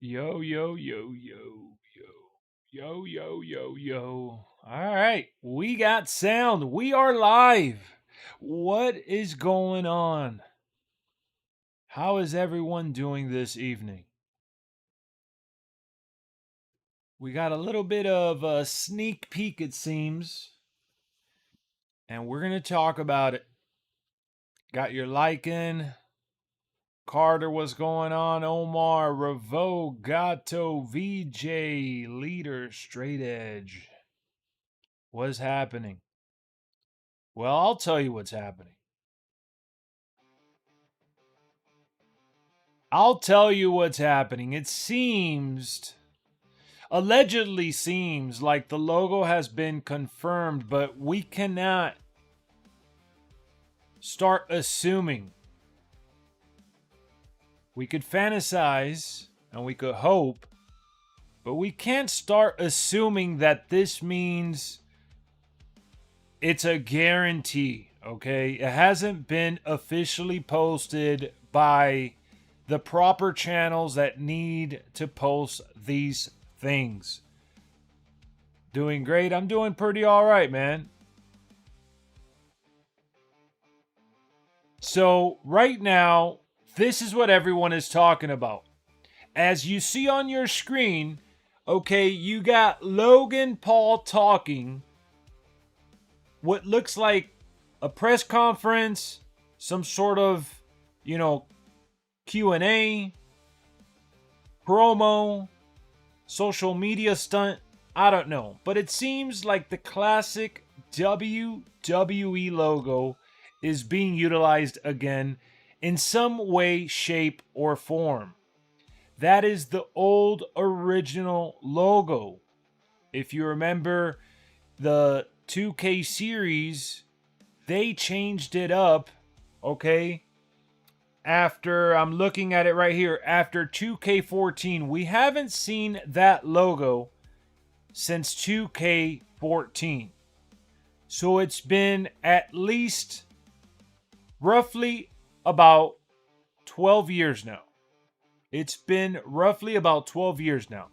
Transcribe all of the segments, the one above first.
Yo, yo, yo, yo, yo, yo, yo, yo, yo. All right, we got sound. We are live. What is going on? How is everyone doing this evening? We got a little bit of a sneak peek, it seems, and we're going to talk about it. Got your like in. Carter, what's going on? Omar, Revo, Gato, VJ, Leader, Straight Edge. What's happening? Well, I'll tell you what's happening. I'll tell you what's happening. Allegedly seems like the logo has been confirmed, but we cannot start assuming. We could fantasize and we could hope, but we can't start assuming that this means it's a guarantee, okay? It hasn't been officially posted by the proper channels that need to post these things. Doing great. I'm doing pretty all right, man. So, right now, this is what everyone is talking about. As you see on your screen, okay, you got Logan Paul talking what looks like a press conference, some sort of, Q&A, promo, social media stunt. I don't know. But it seems like the classic WWE logo is being utilized again in some way, shape, or form. That is the old original logo. If you remember the 2K series, they changed it up, okay? After, I'm looking at it right here, after 2K14, we haven't seen that logo since 2K14. So it's been at least roughly about 12 years now. It's been roughly about 12 years now.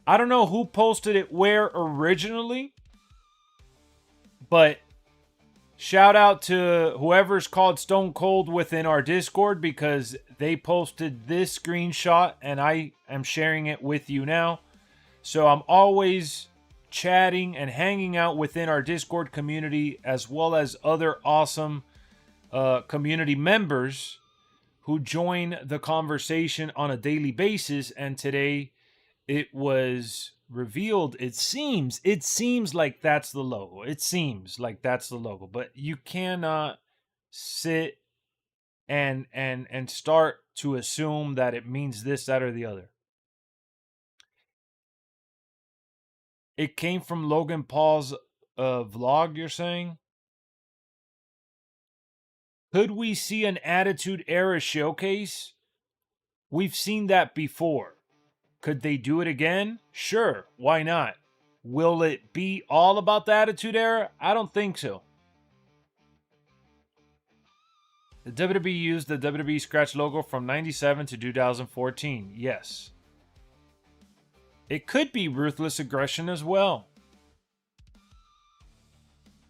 I don't know who posted it where originally, but shout out to whoever's called Stone Cold within our Discord because they posted this screenshot and I am sharing it with you now. So I'm always chatting and hanging out within our Discord community as well as other awesome community members who join the conversation on a daily basis. And today it was revealed, it seems like that's the logo. It seems like that's the logo, but you cannot sit and start to assume that it means this, that, or the other. It came from Logan Paul's vlog, you're saying? Could we see an Attitude Era showcase? We've seen that before. Could they do it again? Sure, why not? Will it be all about the Attitude Era? I don't think so. The WWE used the WWE Scratch logo from 97 to 2014. Yes. It could be Ruthless Aggression as well.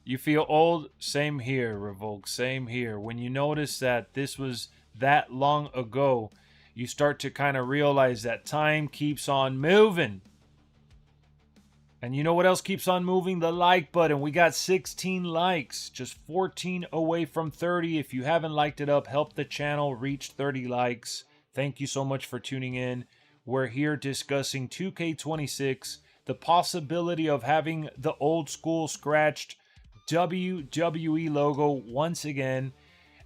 You feel old? Same here, Revoke. Same here. When you notice that this was that long ago, you start to kind of realize that time keeps on moving. And you know what else keeps on moving? The like button. We got 16 likes, just 14 away from 30. If you haven't liked it up, help the channel reach 30 likes. Thank you so much for tuning in. We're here discussing 2K26, the possibility of having the old school scratched WWE logo once again.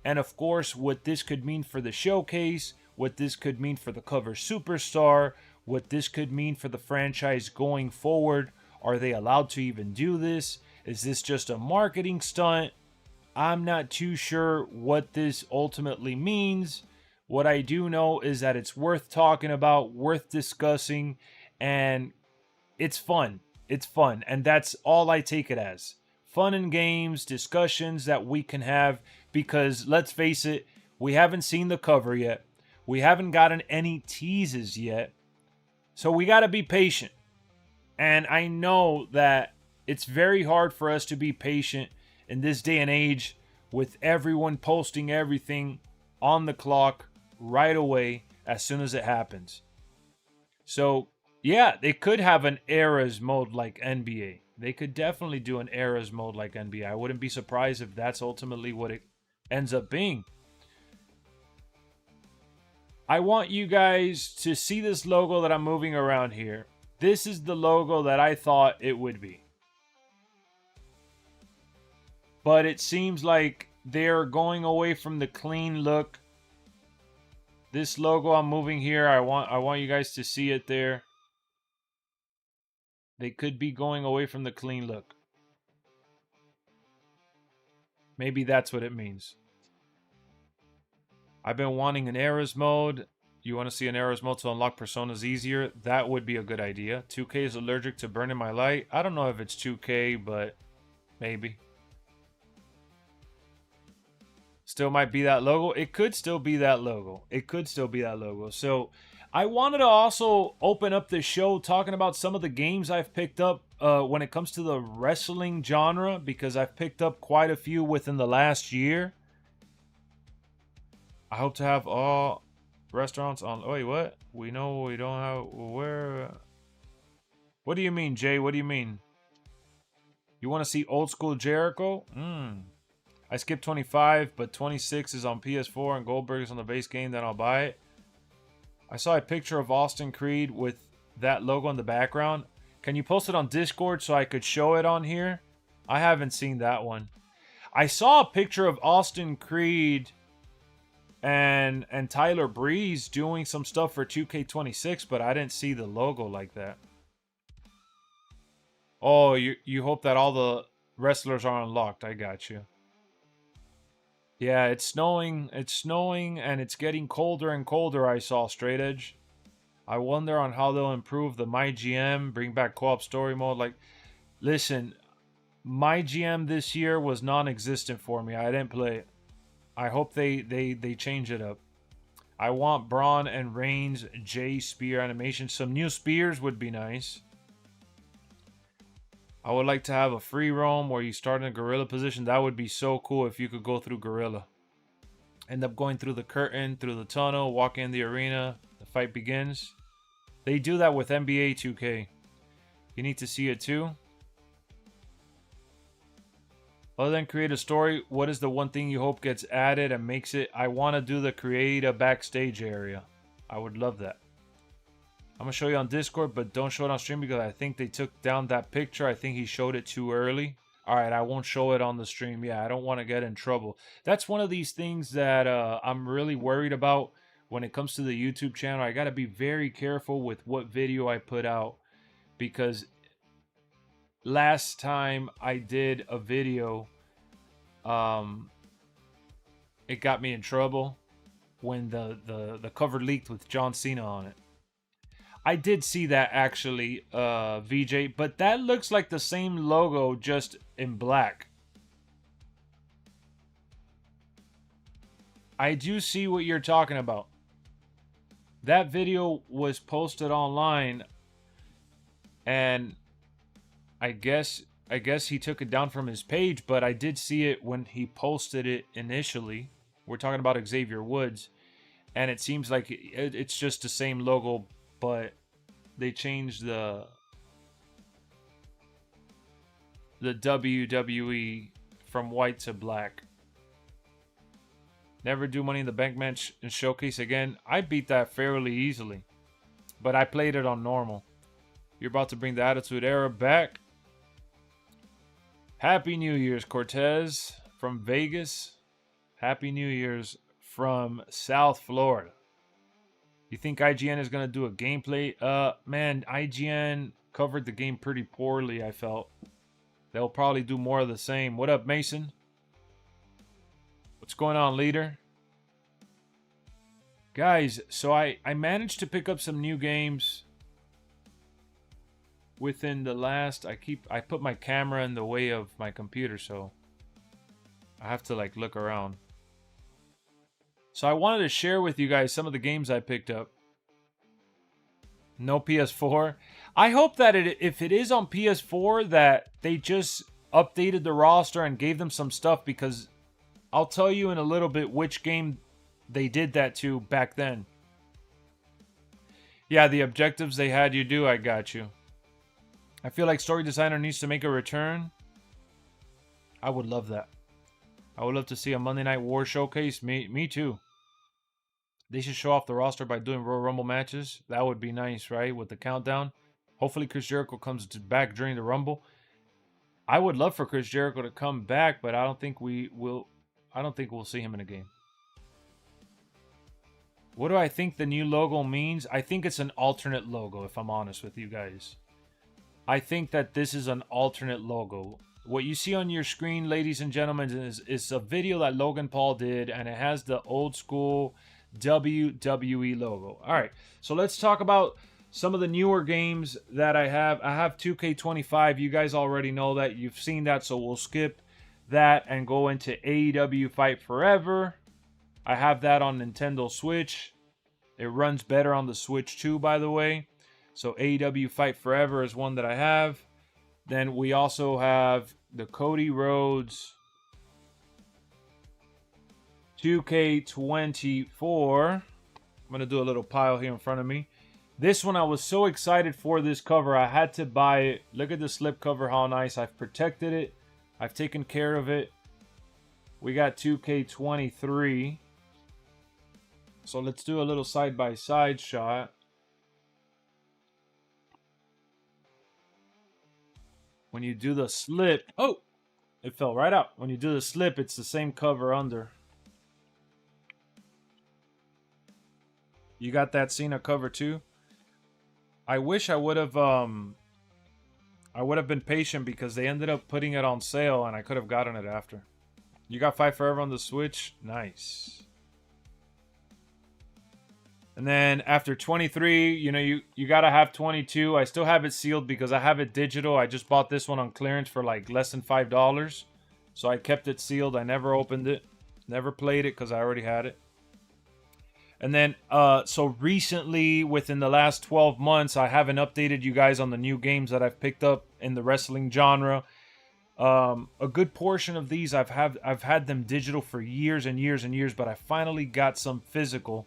And of course, what this could mean for the showcase, what this could mean for the cover superstar, what this could mean for the franchise going forward. Are they allowed to even do this? Is this just a marketing stunt? I'm not too sure what this ultimately means. What I do know is that it's worth talking about, worth discussing, and it's fun. It's fun, and that's all I take it as. Fun and games, discussions that we can have, because let's face it, we haven't seen the cover yet. We haven't gotten any teases yet. So we got to be patient. And I know that it's very hard for us to be patient in this day and age with everyone posting everything on the clock right away as soon as it happens. So, yeah, they could have an eras mode like NBA. They could definitely do an eras mode like NBA. I wouldn't be surprised if that's ultimately what it ends up being. I want you guys to see this logo that I'm moving around here. This is the logo that I thought it would be. But it seems like they're going away from the clean look. This logo I'm moving here, I want you guys to see it there. They could be going away from the clean look. Maybe that's what it means. I've been wanting an eras mode. You want to see an eras mode to unlock personas easier? That would be a good idea. 2K is allergic to burning my light. I don't know if it's 2K, but maybe. Still might be that logo. It could still be that logo. It could still be that logo. So I wanted to also open up this show talking about some of the games I've picked up when it comes to the wrestling genre, because I've picked up quite a few within the last year. I hope to have all restaurants on. Wait, what? We know we don't have. Where? What do you mean, Jay? What do you mean? You want to see old school Jericho? I skipped 25, but 26 is on PS4 and Goldberg is on the base game. Then I'll buy it. I saw a picture of Austin Creed with that logo in the background. Can you post it on Discord so I could show it on here? I haven't seen that one. I saw a picture of Austin Creed and Tyler Breeze doing some stuff for 2k26, but I didn't see the logo like that. Oh, you hope that all the wrestlers are unlocked. I got you. Yeah, it's snowing. It's snowing and it's getting colder and colder. I saw Straight Edge. I wonder on how they'll improve the My GM, bring back co-op story mode. Like, listen, My GM this year was non-existent for me. I didn't play it. I hope they change it up. I want Braun and Reigns J Spear animation. Some new spears would be nice. I would like to have a free roam where you start in a gorilla position. That would be so cool if you could go through gorilla. End up going through the curtain, through the tunnel, walk in the arena. The fight begins. They do that with NBA 2K. You need to see it too. Other than create a story, what is the one thing you hope gets added and makes it? I want to do the create a backstage area. I would love that. I'm going to show you on Discord, but don't show it on stream because I think they took down that picture. I think he showed it too early. All right, I won't show it on the stream. Yeah, I don't want to get in trouble. That's one of these things that I'm really worried about when it comes to the YouTube channel. I got to be very careful with what video I put out, because last time I did a video, it got me in trouble when the cover leaked with John Cena on it. I did see that actually, VJ, but that looks like the same logo, just in black. I do see what you're talking about. That video was posted online, and I guess he took it down from his page, but I did see it when he posted it initially. We're talking about Xavier Woods, and it seems like it's just the same logo, but they changed the WWE from white to black. Never do Money in the Bank match and showcase again. I beat that fairly easily, but I played it on normal. You're about to bring the Attitude Era back. Happy New Year's, Cortez from Vegas. Happy New Year's from South Florida. You think IGN is going to do a gameplay? Man, IGN covered the game pretty poorly, I felt. They'll probably do more of the same. What up, Mason? What's going on, leader? Guys, so I managed to pick up some new games within the last... I put my camera in the way of my computer, so I have to, like, look around. So I wanted to share with you guys some of the games I picked up. No PS4. I hope that if it is on PS4, that they just updated the roster and gave them some stuff, because I'll tell you in a little bit which game they did that to back then. Yeah, the objectives they had you do, I got you. I feel like story designer needs to make a return. I would love that. I would love to see a Monday Night War showcase. Me too. They should show off the roster by doing Royal Rumble matches. That would be nice, right? With the countdown. Hopefully Chris Jericho comes back during the Rumble. I would love for Chris Jericho to come back, but I don't think we'll see him in a game. What do I think the new logo means? I think it's an alternate logo, if I'm honest with you guys. I think that this is an alternate logo. What you see on your screen, ladies and gentlemen, is a video that Logan Paul did, and it has the old school WWE logo. All right, so let's talk about some of the newer games that I have. I have 2K25. You guys already know that. You've seen that, so we'll skip that and go into AEW Fight Forever. I have that on Nintendo Switch. It runs better on the Switch too, by the way. So AEW Fight Forever is one that I have. Then we also have the Cody Rhodes 2K24. I'm going to do a little pile here in front of me. This one, I was so excited for this cover. I had to buy it. Look at the slip cover, how nice. I've protected it. I've taken care of it. We got 2K23. So let's do a little side-by-side shot. When you do the slip... Oh! It fell right out. When you do the slip, it's the same cover under. You got that Cena cover too? I wish I would have been patient, because they ended up putting it on sale and I could have gotten it after. You got Fight Forever on the Switch? Nice. And then after 23, you know, you got to have 22. I still have it sealed because I have it digital. I just bought this one on clearance for like less than $5. So I kept it sealed. I never opened it. Never played it because I already had it. And then, so recently, within the last 12 months, I haven't updated you guys on the new games that I've picked up in the wrestling genre. A good portion of these, I've had them digital for years and years and years, but I finally got some physical.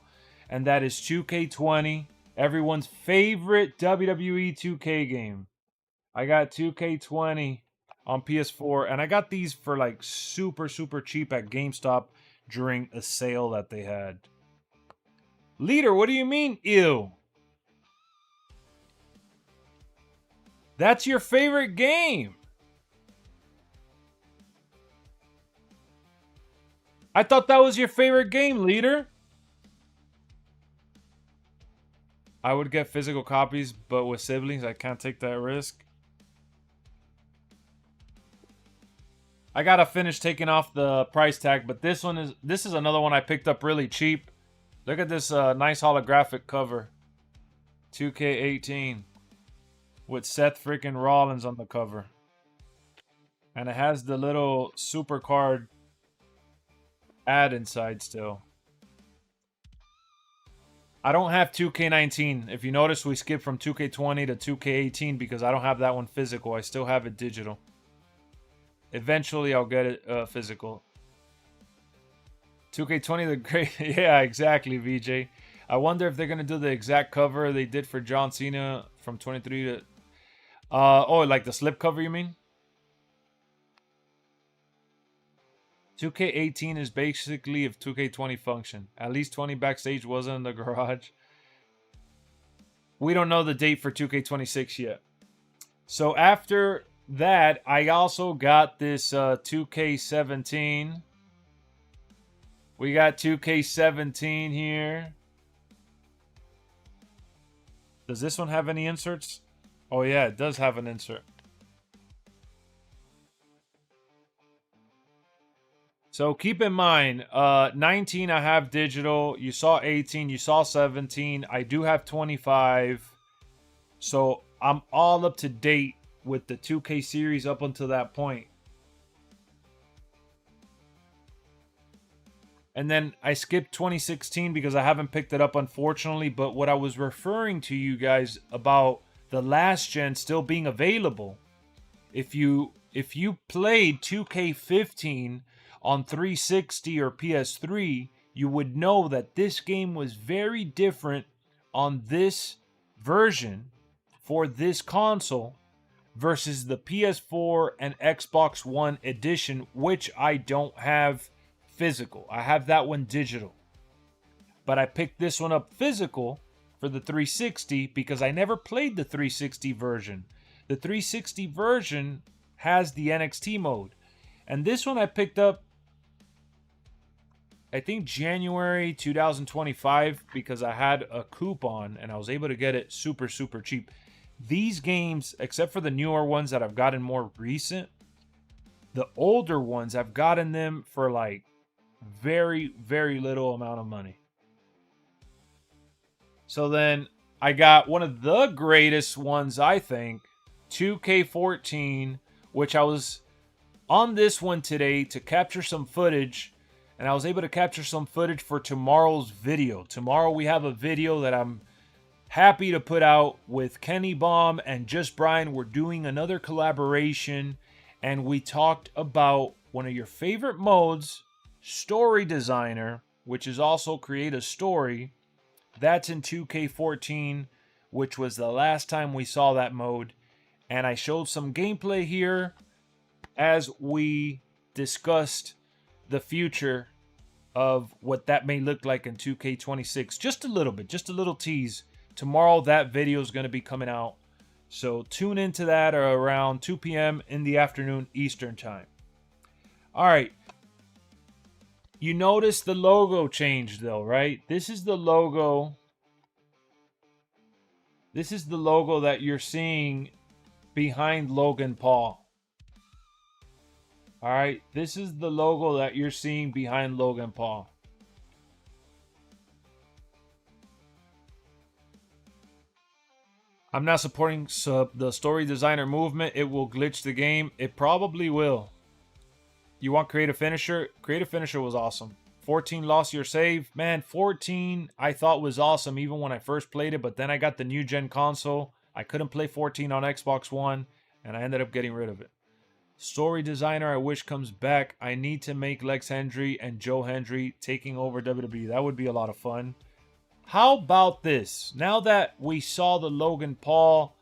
And that is 2K20, everyone's favorite WWE 2K game. I got 2K20 on PS4, and I got these for like super, super cheap at GameStop during a sale that they had. Leader, what do you mean, ew? That's your favorite game. I thought that was your favorite game, Leader. I would get physical copies, but with siblings, I can't take that risk. I gotta finish taking off the price tag, but this is another one I picked up really cheap. Look at this nice holographic cover. 2K18 with Seth freaking Rollins on the cover. And it has the little super card ad inside still. I don't have 2K19. If you notice, we skipped from 2K20 to 2K18 because I don't have that one physical. I still have it digital. Eventually, I'll get it physical. 2K20, the great... Yeah, exactly, VJ. I wonder if they're going to do the exact cover they did for John Cena from 23 to... oh, like the slip cover, you mean? 2K18 is basically if 2K20 function. At least 20 backstage wasn't in the garage. We don't know the date for 2K26 yet. So after that, I also got this 2K17. We got 2K17 here. Does this one have any inserts? Oh yeah, it does have an insert. So keep in mind, 19 I have digital. You saw 18, you saw 17. I do have 25. So I'm all up to date with the 2K series up until that point. And then I skipped 2016 because I haven't picked it up, unfortunately. But what I was referring to you guys about the last gen still being available, if you played 2K15 on 360 or PS3, you would know that this game was very different on this version for this console versus the PS4 and Xbox One edition, which I don't have physical. I have that one digital. But I picked this one up physical for the 360 because I never played the 360 version. The 360 version has the NXT mode. And this one I picked up, I think January 2025, because I had a coupon and I was able to get it super, super cheap. These games, except for the newer ones that I've gotten more recent, the older ones, I've gotten them for like very, very little amount of money. So then I got one of the greatest ones, I think, 2K14, which I was on this one today to capture some footage, and I was able to capture some footage for tomorrow's video. Tomorrow we have a video that I'm happy to put out with Kenny Baum and Just Brian. We're doing another collaboration, and we talked about one of your favorite modes, Story Designer, which is also create a story. That's in 2K14, which was the last time we saw that mode. And I showed some gameplay here as we discussed the future of what that may look like in 2K26. Just a little bit, just a little tease. Tomorrow that video is going to be coming out. So tune into that around 2 p.m. in the afternoon Eastern time. All right. You notice the logo changed though, right? This is the logo. This is the logo that you're seeing behind Logan Paul. All right. This is the logo that you're seeing behind Logan Paul. I'm not supporting the story designer movement. It will glitch the game. It probably will. You want creative finisher? Creative finisher was awesome. 14 lost your save. Man, 14 I thought was awesome even when I first played it, but then I got the new gen console. I couldn't play 14 on Xbox One, and I ended up getting rid of it. Story designer I wish comes back. I need to make Lex Hendry and Joe Hendry taking over WWE. That would be a lot of fun. How about this? Now that we saw the Logan Paul,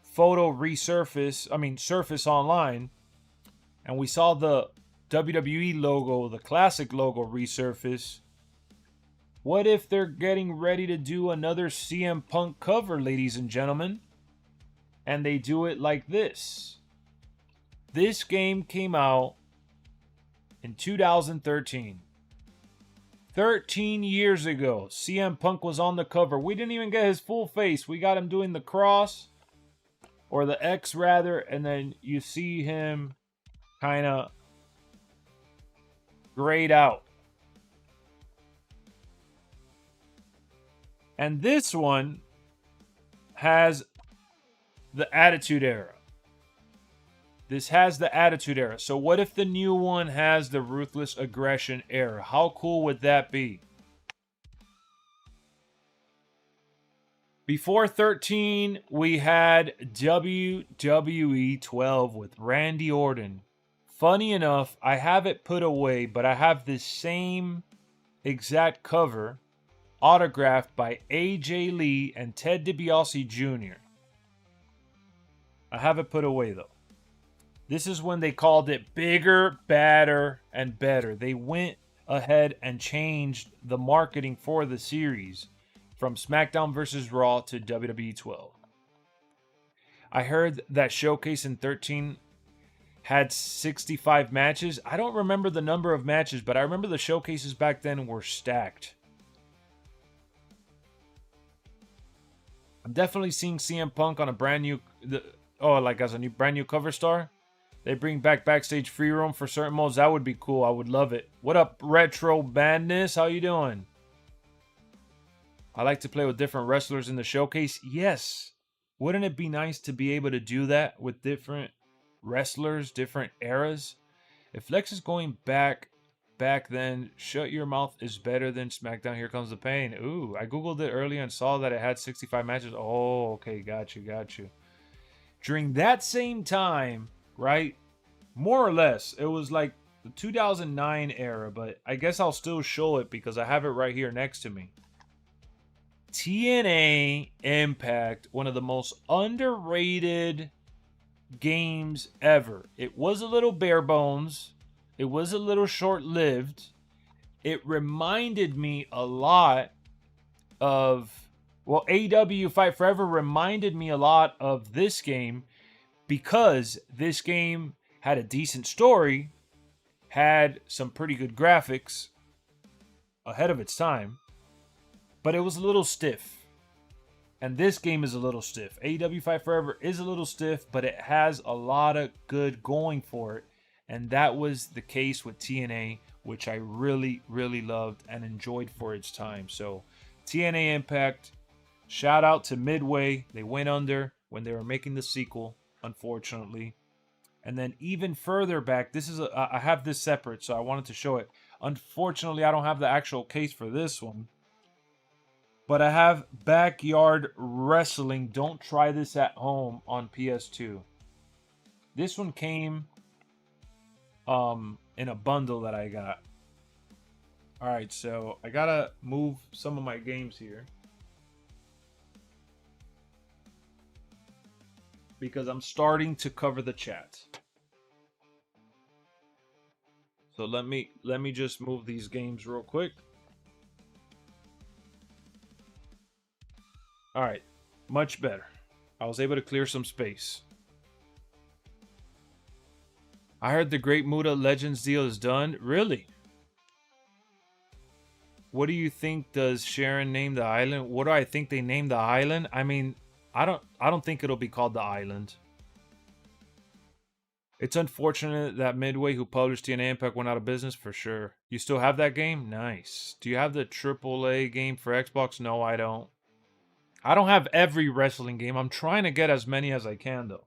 photo surface online, and we saw the WWE logo, the classic logo resurface, what if they're getting ready to do another CM Punk cover, ladies and gentlemen? And they do it like this. This game came out in 2013. 13 years ago, CM Punk was on the cover. We didn't even get his full face. We got him doing the cross, or the X rather, and then you see him kind of grayed out. And this one has the Attitude Era. This has the Attitude Era. So what if the new one has the Ruthless Aggression Era? How cool would that be? Before 13, we had WWE 12 with Randy Orton. Funny enough, I have it put away, but I have this same exact cover autographed by AJ Lee and Ted DiBiase Jr. I have it put away though. This is when they called it bigger, badder, and better. They went ahead and changed the marketing for the series from SmackDown vs. Raw to WWE 12. I heard that Showcase in 13 had 65 matches. I don't remember the number of matches, but I remember the showcases back then were stacked. I'm definitely seeing CM Punk on a brand new, as a brand new cover star. They bring back backstage free roam for certain modes. That would be cool. I would love it. What up, Retro Madness? How you doing? I like to play with different wrestlers in the showcase. Yes. Wouldn't it be nice to be able to do that with different wrestlers, different eras? If Lex is going back back then. Shut Your Mouth is better than SmackDown Here Comes the Pain. Ooh, I googled it earlier and saw that it had 65 matches. Oh, okay, got you. During that same time, right? More or less, it was like the 2009 era, but I guess I'll still show it because I have it right here next to me. TNA Impact, one of the most underrated games ever. It was a little bare bones. It was a little short-lived. It reminded me a lot of, well, AEW Fight Forever reminded me a lot of this game because this game had a decent story, had some pretty good graphics, ahead of its time, but it was a little stiff. And this game is a little stiff. AEW Fight Forever is a little stiff, but it has a lot of good going for it. And that was the case with TNA, which I really, really loved and enjoyed for its time. So TNA Impact, shout out to Midway. They went under when they were making the sequel, unfortunately. And then even further back, this is I have this separate, so I wanted to show it. Unfortunately, I don't have the actual case for this one. But I have Backyard Wrestling. Don't try this at home on PS2. This one came in a bundle that I got. Alright, so I gotta move some of my games here. Because I'm starting to cover the chat. So let me just move these games real quick. All right, much better. I was able to clear some space. I heard the Great Muta Legends deal is done. Really? What do you think? Does Sharon name the island? What do I think they named the island? I mean, I don't think it'll be called the island. It's unfortunate that Midway, who published TNA Impact, went out of business for sure. You still have that game? Nice. Do you have the AAA game for Xbox? No, I don't. I don't have every wrestling game. I'm trying to get as many as I can, though.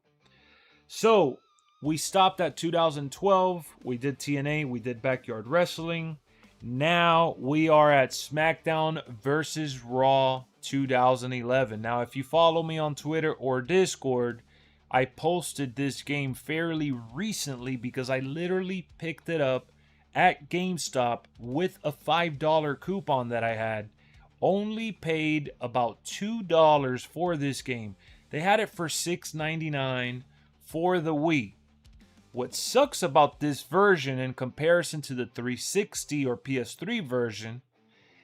So, we stopped at 2012. We did TNA. We did Backyard Wrestling. Now, we are at SmackDown versus Raw 2011. Now, if you follow me on Twitter or Discord, I posted this game fairly recently because I literally picked it up at GameStop with a $5 coupon that I had. Only paid about $2 for this game. They had it for $6.99 for the Wii. What sucks about this version in comparison to the 360 or PS3 version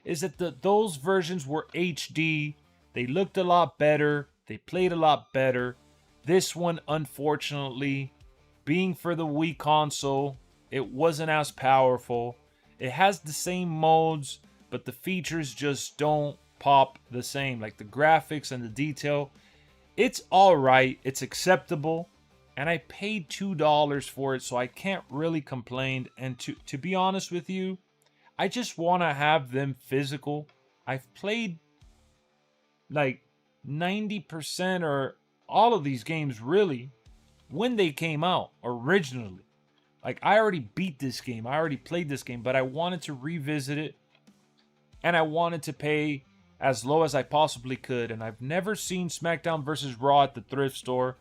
is that those versions were HD. They looked a lot better. They played a lot better. This one, unfortunately, being for the Wii console, it wasn't as powerful. It has the same modes, but the features just don't pop the same. Like the graphics and the detail, it's alright, it's acceptable, and I paid $2 for it, so I can't really complain. And to be honest with you, I just want to have them physical. I've played like 90% or all of these games really when they came out originally. Like I already beat this game, I already played this game, but I wanted to revisit it. And I wanted to pay as low as I possibly could. And I've never seen SmackDown vs. Raw at the thrift store.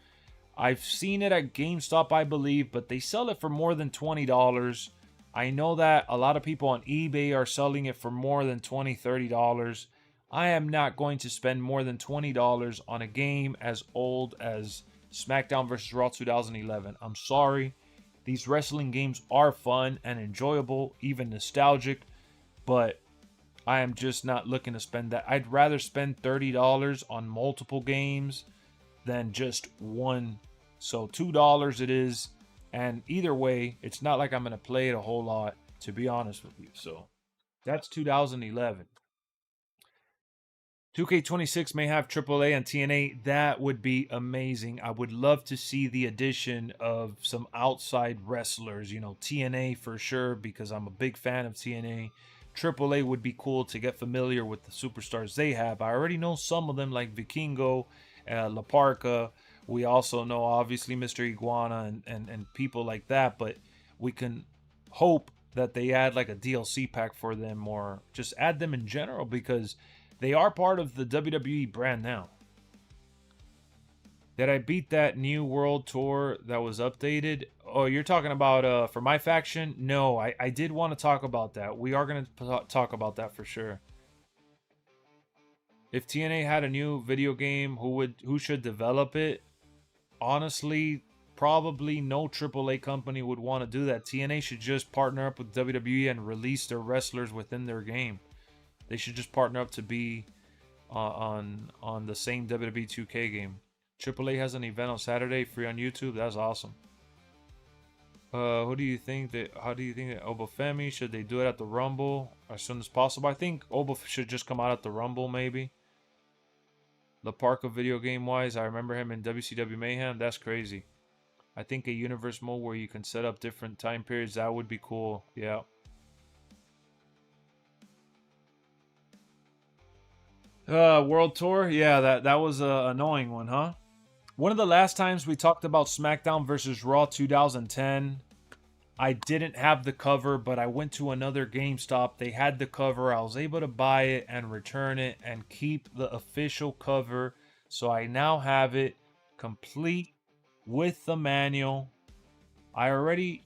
I've seen it at GameStop, I believe, but they sell it for more than $20. I know that a lot of people on eBay are selling it for more than $20, $30. I am not going to spend more than $20 on a game as old as SmackDown vs. Raw 2011. I'm sorry. These wrestling games are fun and enjoyable, even nostalgic, but I am just not looking to spend that. I'd rather spend $30 on multiple games than just one. So $2 it is. And either way, it's not like I'm going to play it a whole lot, to be honest with you. So that's 2011. 2k26 may have AAA and TNA. That would be amazing. I would love to see the addition of some outside wrestlers. You know, TNA for sure, because I'm a big fan of TNA. AAA would be cool to get familiar with the superstars they have. I already know some of them, like Vikingo, La Parca. We also know, obviously, Mr. Iguana and people like that. But we can hope that they add like a DLC pack for them, or just add them in general, because they are part of the WWE brand now. Did I beat that new world tour that was updated? Oh, you're talking about for my faction? No, I did want to talk about that. We are going to talk about that for sure. If TNA had a new video game, who should develop it? Honestly, probably no AAA company would want to do that. TNA should just partner up with WWE and release their wrestlers within their game. They should just partner up to be on the same WWE 2K game. AAA has an event on Saturday, free on YouTube. That's awesome. How do you think that Obafemi, should they do it at the Rumble as soon as possible? I think Oba should just come out at the Rumble, maybe. La Parka video game wise, I remember him in WCW Mayhem. That's crazy. I think a universe mode where you can set up different time periods, that would be cool. Yeah. World Tour? Yeah, that was a annoying one, huh? One of the last times we talked about SmackDown versus Raw 2010, I didn't have the cover, but I went to another GameStop. They had the cover. I was able to buy it and return it and keep the official cover. So I now have it complete with the manual. I already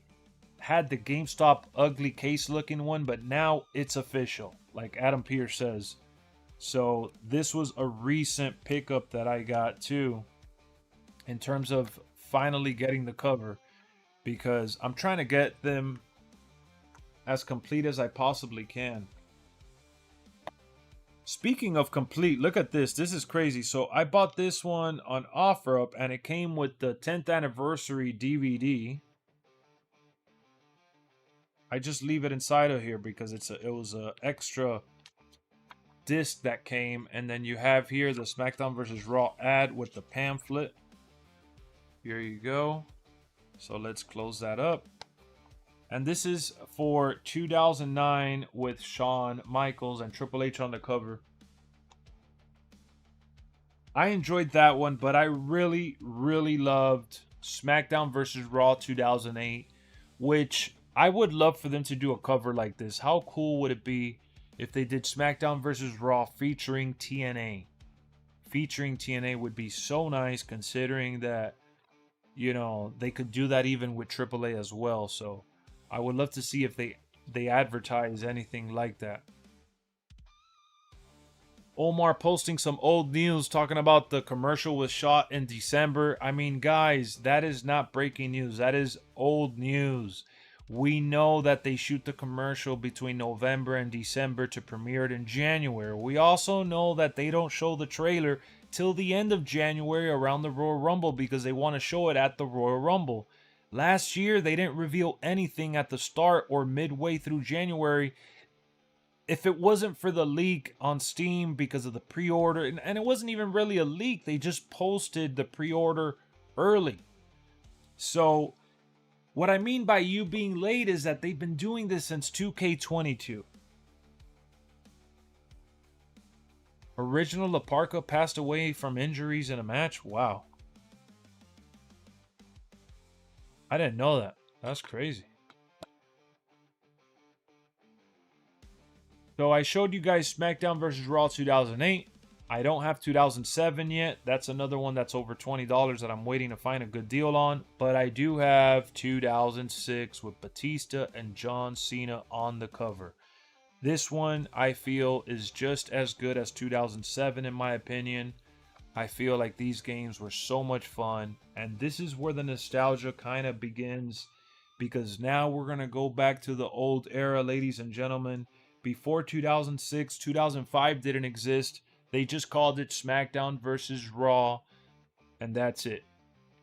had the GameStop ugly case looking one, but now it's official, like Adam Pearce says. So this was a recent pickup that I got too, in terms of finally getting the cover, because I'm trying to get them as complete as I possibly can. Speaking of complete, look at this. This is crazy. So I bought this one on OfferUp, and it came with the 10th anniversary DVD. I just leave it inside of here because it was a extra disc that came, and then you have here the SmackDown vs. Raw ad with the pamphlet. Here you go. So let's close that up. And this is for 2009 with Shawn Michaels and Triple H on the cover. I enjoyed that one, but I really, really loved SmackDown vs. Raw 2008, which I would love for them to do a cover like this. How cool would it be if they did SmackDown vs. Raw featuring TNA? Featuring TNA would be so nice, considering that, you know, they could do that even with AAA as well. So I would love to see if they advertise anything like that. Omar posting some old news talking about the commercial was shot in December. I mean, guys, that is not breaking news. That is old news. We know that they shoot the commercial between November and December to premiere it in January. We also know that they don't show the trailer till the end of January around the Royal Rumble because they want to show it at the Royal Rumble. Last year, they didn't reveal anything at the start or midway through January. If it wasn't for the leak on Steam because of the pre-order, and it wasn't even really a leak, they just posted the pre-order early. So what I mean by you being late is that they've been doing this since 2K22. Original La Parka passed away from injuries in a match? Wow. I didn't know that. That's crazy. So I showed you guys SmackDown vs. Raw 2008. I don't have 2007 yet. That's another one that's over $20 that I'm waiting to find a good deal on. But I do have 2006 with Batista and John Cena on the cover. This one I feel is just as good as 2007 in my opinion. I feel like these games were so much fun. And this is where the nostalgia kind of begins. Because now we're going to go back to the old era, ladies and gentlemen. Before 2006, 2005 didn't exist. They just called it SmackDown vs. Raw, and that's it.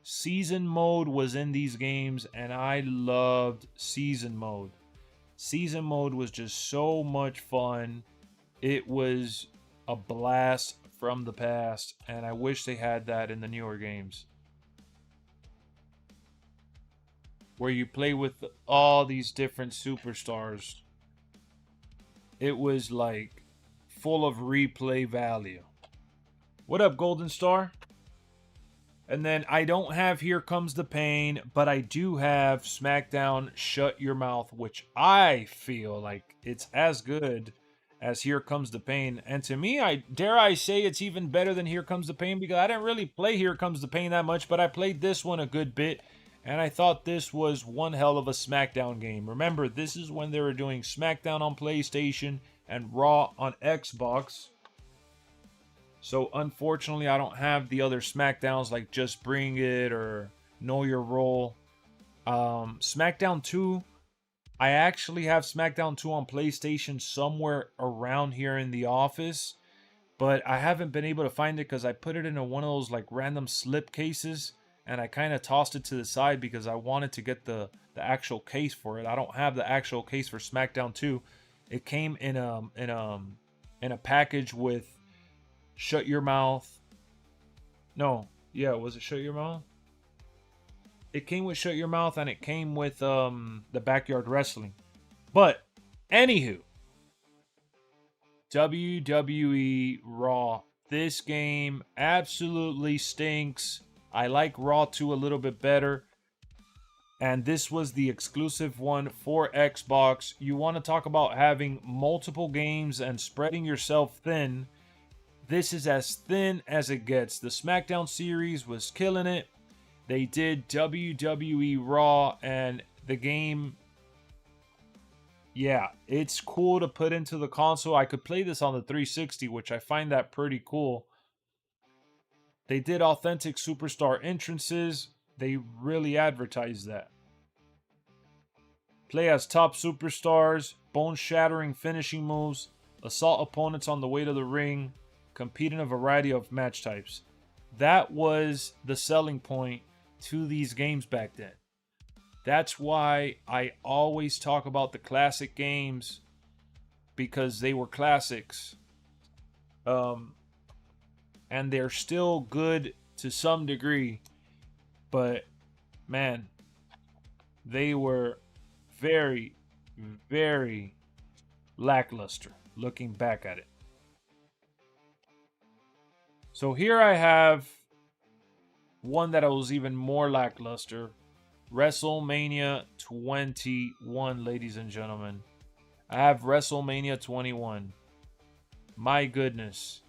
Season mode was in these games, and I loved season mode. Season mode was just so much fun. It was a blast from the past, and I wish they had that in the newer games, where you play with all these different superstars. It was like full of replay value. What up, Golden Star? And then I don't have Here Comes the Pain, but I do have SmackDown Shut Your Mouth, which I feel like it's as good as Here Comes the Pain. And to me, I dare I say it's even better than Here Comes the Pain, because I didn't really play Here Comes the Pain that much, but I played this one a good bit. And I thought this was one hell of a SmackDown game. Remember, this is when they were doing SmackDown on PlayStation and Raw on Xbox. So unfortunately, I don't have the other SmackDowns like Just Bring It or Know Your Role. SmackDown 2, I actually have SmackDown 2 on PlayStation somewhere around here in the office, but I haven't been able to find it because I put it in one of those like random slip cases, and I kind of tossed it to the side because I wanted to get the actual case for it. I don't have the actual case for SmackDown 2. It came in a package with Shut Your Mouth. No, yeah, was it Shut Your Mouth? It came with Shut Your Mouth, and it came with the Backyard Wrestling. But anywho, WWE Raw. This game absolutely stinks. I like Raw 2 a little bit better. And this was the exclusive one for Xbox. You want to talk about having multiple games and spreading yourself thin. This is as thin as it gets. The SmackDown series was killing it. They did WWE Raw, and the game, yeah, it's cool to put into the console. I could play this on the 360, which I find that pretty cool. They did authentic superstar entrances. They really advertised that. Play as top superstars, bone-shattering finishing moves, assault opponents on the way to the ring, compete in a variety of match types. That was the selling point to these games back then. That's why I always talk about the classic games, because they were classics. And they're still good to some degree, but man, they were very, very lackluster looking back at it. So here I have one that was even more lackluster. WrestleMania 21, ladies and gentlemen. I have WrestleMania 21. My goodness.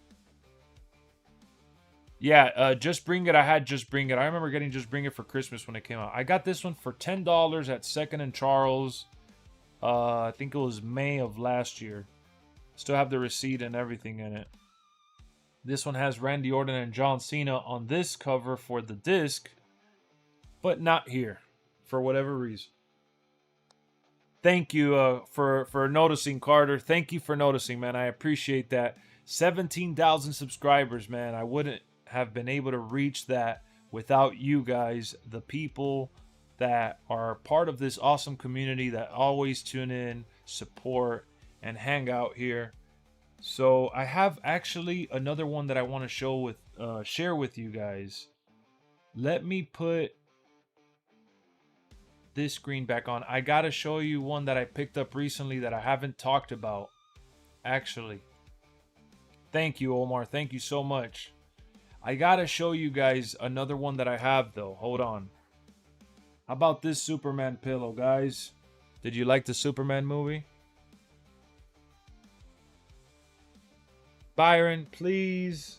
Yeah, Just Bring It. I had Just Bring It. I remember getting Just Bring It for Christmas when it came out. I got this one for $10 at Second and Charles. I think it was May of last year. Still have the receipt and everything in it. This one has Randy Orton and John Cena on this cover for the disc, but not here for whatever reason. Thank you for noticing, Carter. Thank you for noticing, man. I appreciate that. 17,000 subscribers, man. I wouldn't have been able to reach that without you guys, the people that are part of this awesome community that always tune in, support, and hang out here. So I have actually another one that I want to share with you guys. Let me put this screen back on. I gotta show you one that I picked up recently that I haven't talked about, actually. Thank you, Omar. Thank you so much. I gotta show you guys another one that I have, though. Hold on. How about this Superman pillow, guys? Did you like the Superman movie? Byron, please.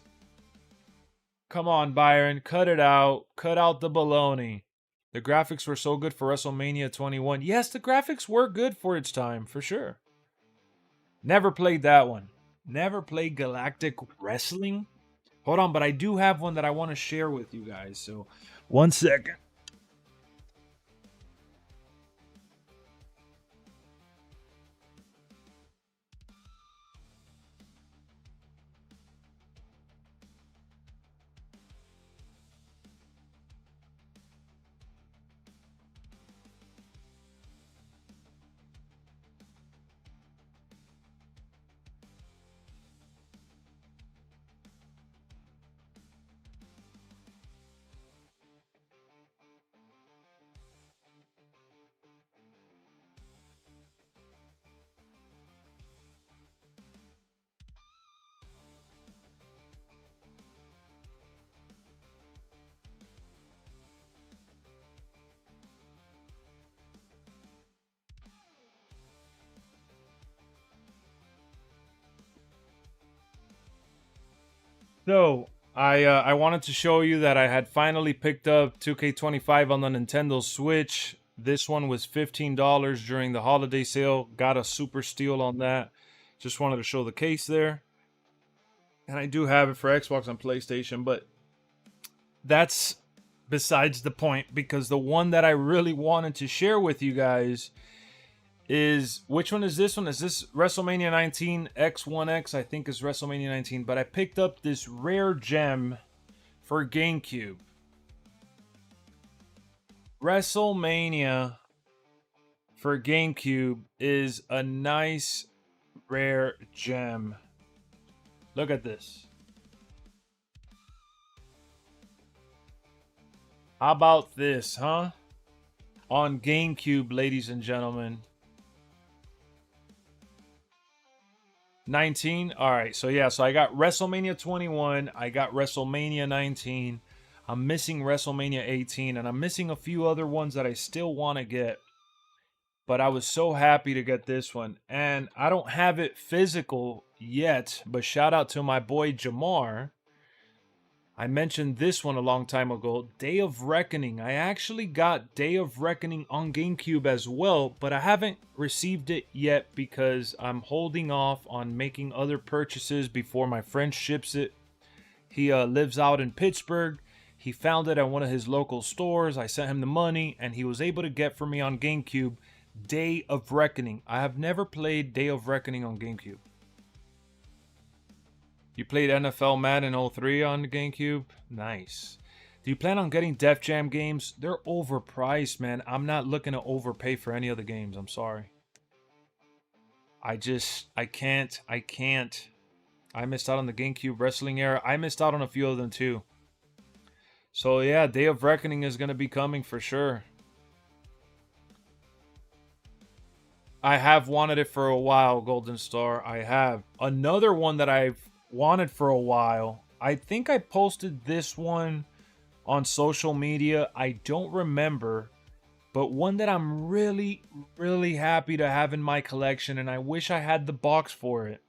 Come on, Byron. Cut it out. Cut out the baloney. The graphics were so good for WrestleMania 21. Yes, the graphics were good for its time, for sure. Never played that one. Never played Galactic Wrestling. Hold on, but I do have one that I want to share with you guys. So, one second. So I wanted to show you that I had finally picked up 2K25 on the Nintendo Switch. This one was $15 during the holiday sale. Got a super steal on that. Just wanted to show the case there. And I do have it for Xbox and PlayStation, but that's besides the point, because the one that I really wanted to share with you guys is, which one is this one? Is this WrestleMania 19 X1X? I think is WrestleMania 19, but I picked up this rare gem for GameCube. WrestleMania for GameCube is a nice rare gem. Look at this. How about this, huh? On GameCube, ladies and gentlemen. 19. All right. So yeah, so I got WrestleMania 21. I got WrestleMania 19. I'm missing WrestleMania 18, and I'm missing a few other ones that I still want to get. But I was so happy to get this one. And I don't have it physical yet, but shout out to my boy Jamar. I mentioned this one a long time ago, Day of Reckoning. I actually got Day of Reckoning on GameCube as well, but I haven't received it yet because I'm holding off on making other purchases before my friend ships it. He lives out in Pittsburgh. He found it at one of his local stores. I sent him the money, and he was able to get for me on GameCube Day of Reckoning. I have never played Day of Reckoning on GameCube. You played NFL Madden 03 on the GameCube? Nice. Do you plan on getting Def Jam games? They're overpriced, man. I'm not looking to overpay for any of the games. I'm sorry. I can't. I missed out on the GameCube wrestling era. I missed out on a few of them too. So yeah, Day of Reckoning is going to be coming for sure. I have wanted it for a while, Golden Star. I have. Another one that I've wanted for a while. I think I posted this one on social media. I don't remember, but one that I'm really happy to have in my collection, and I wish I had the box for it,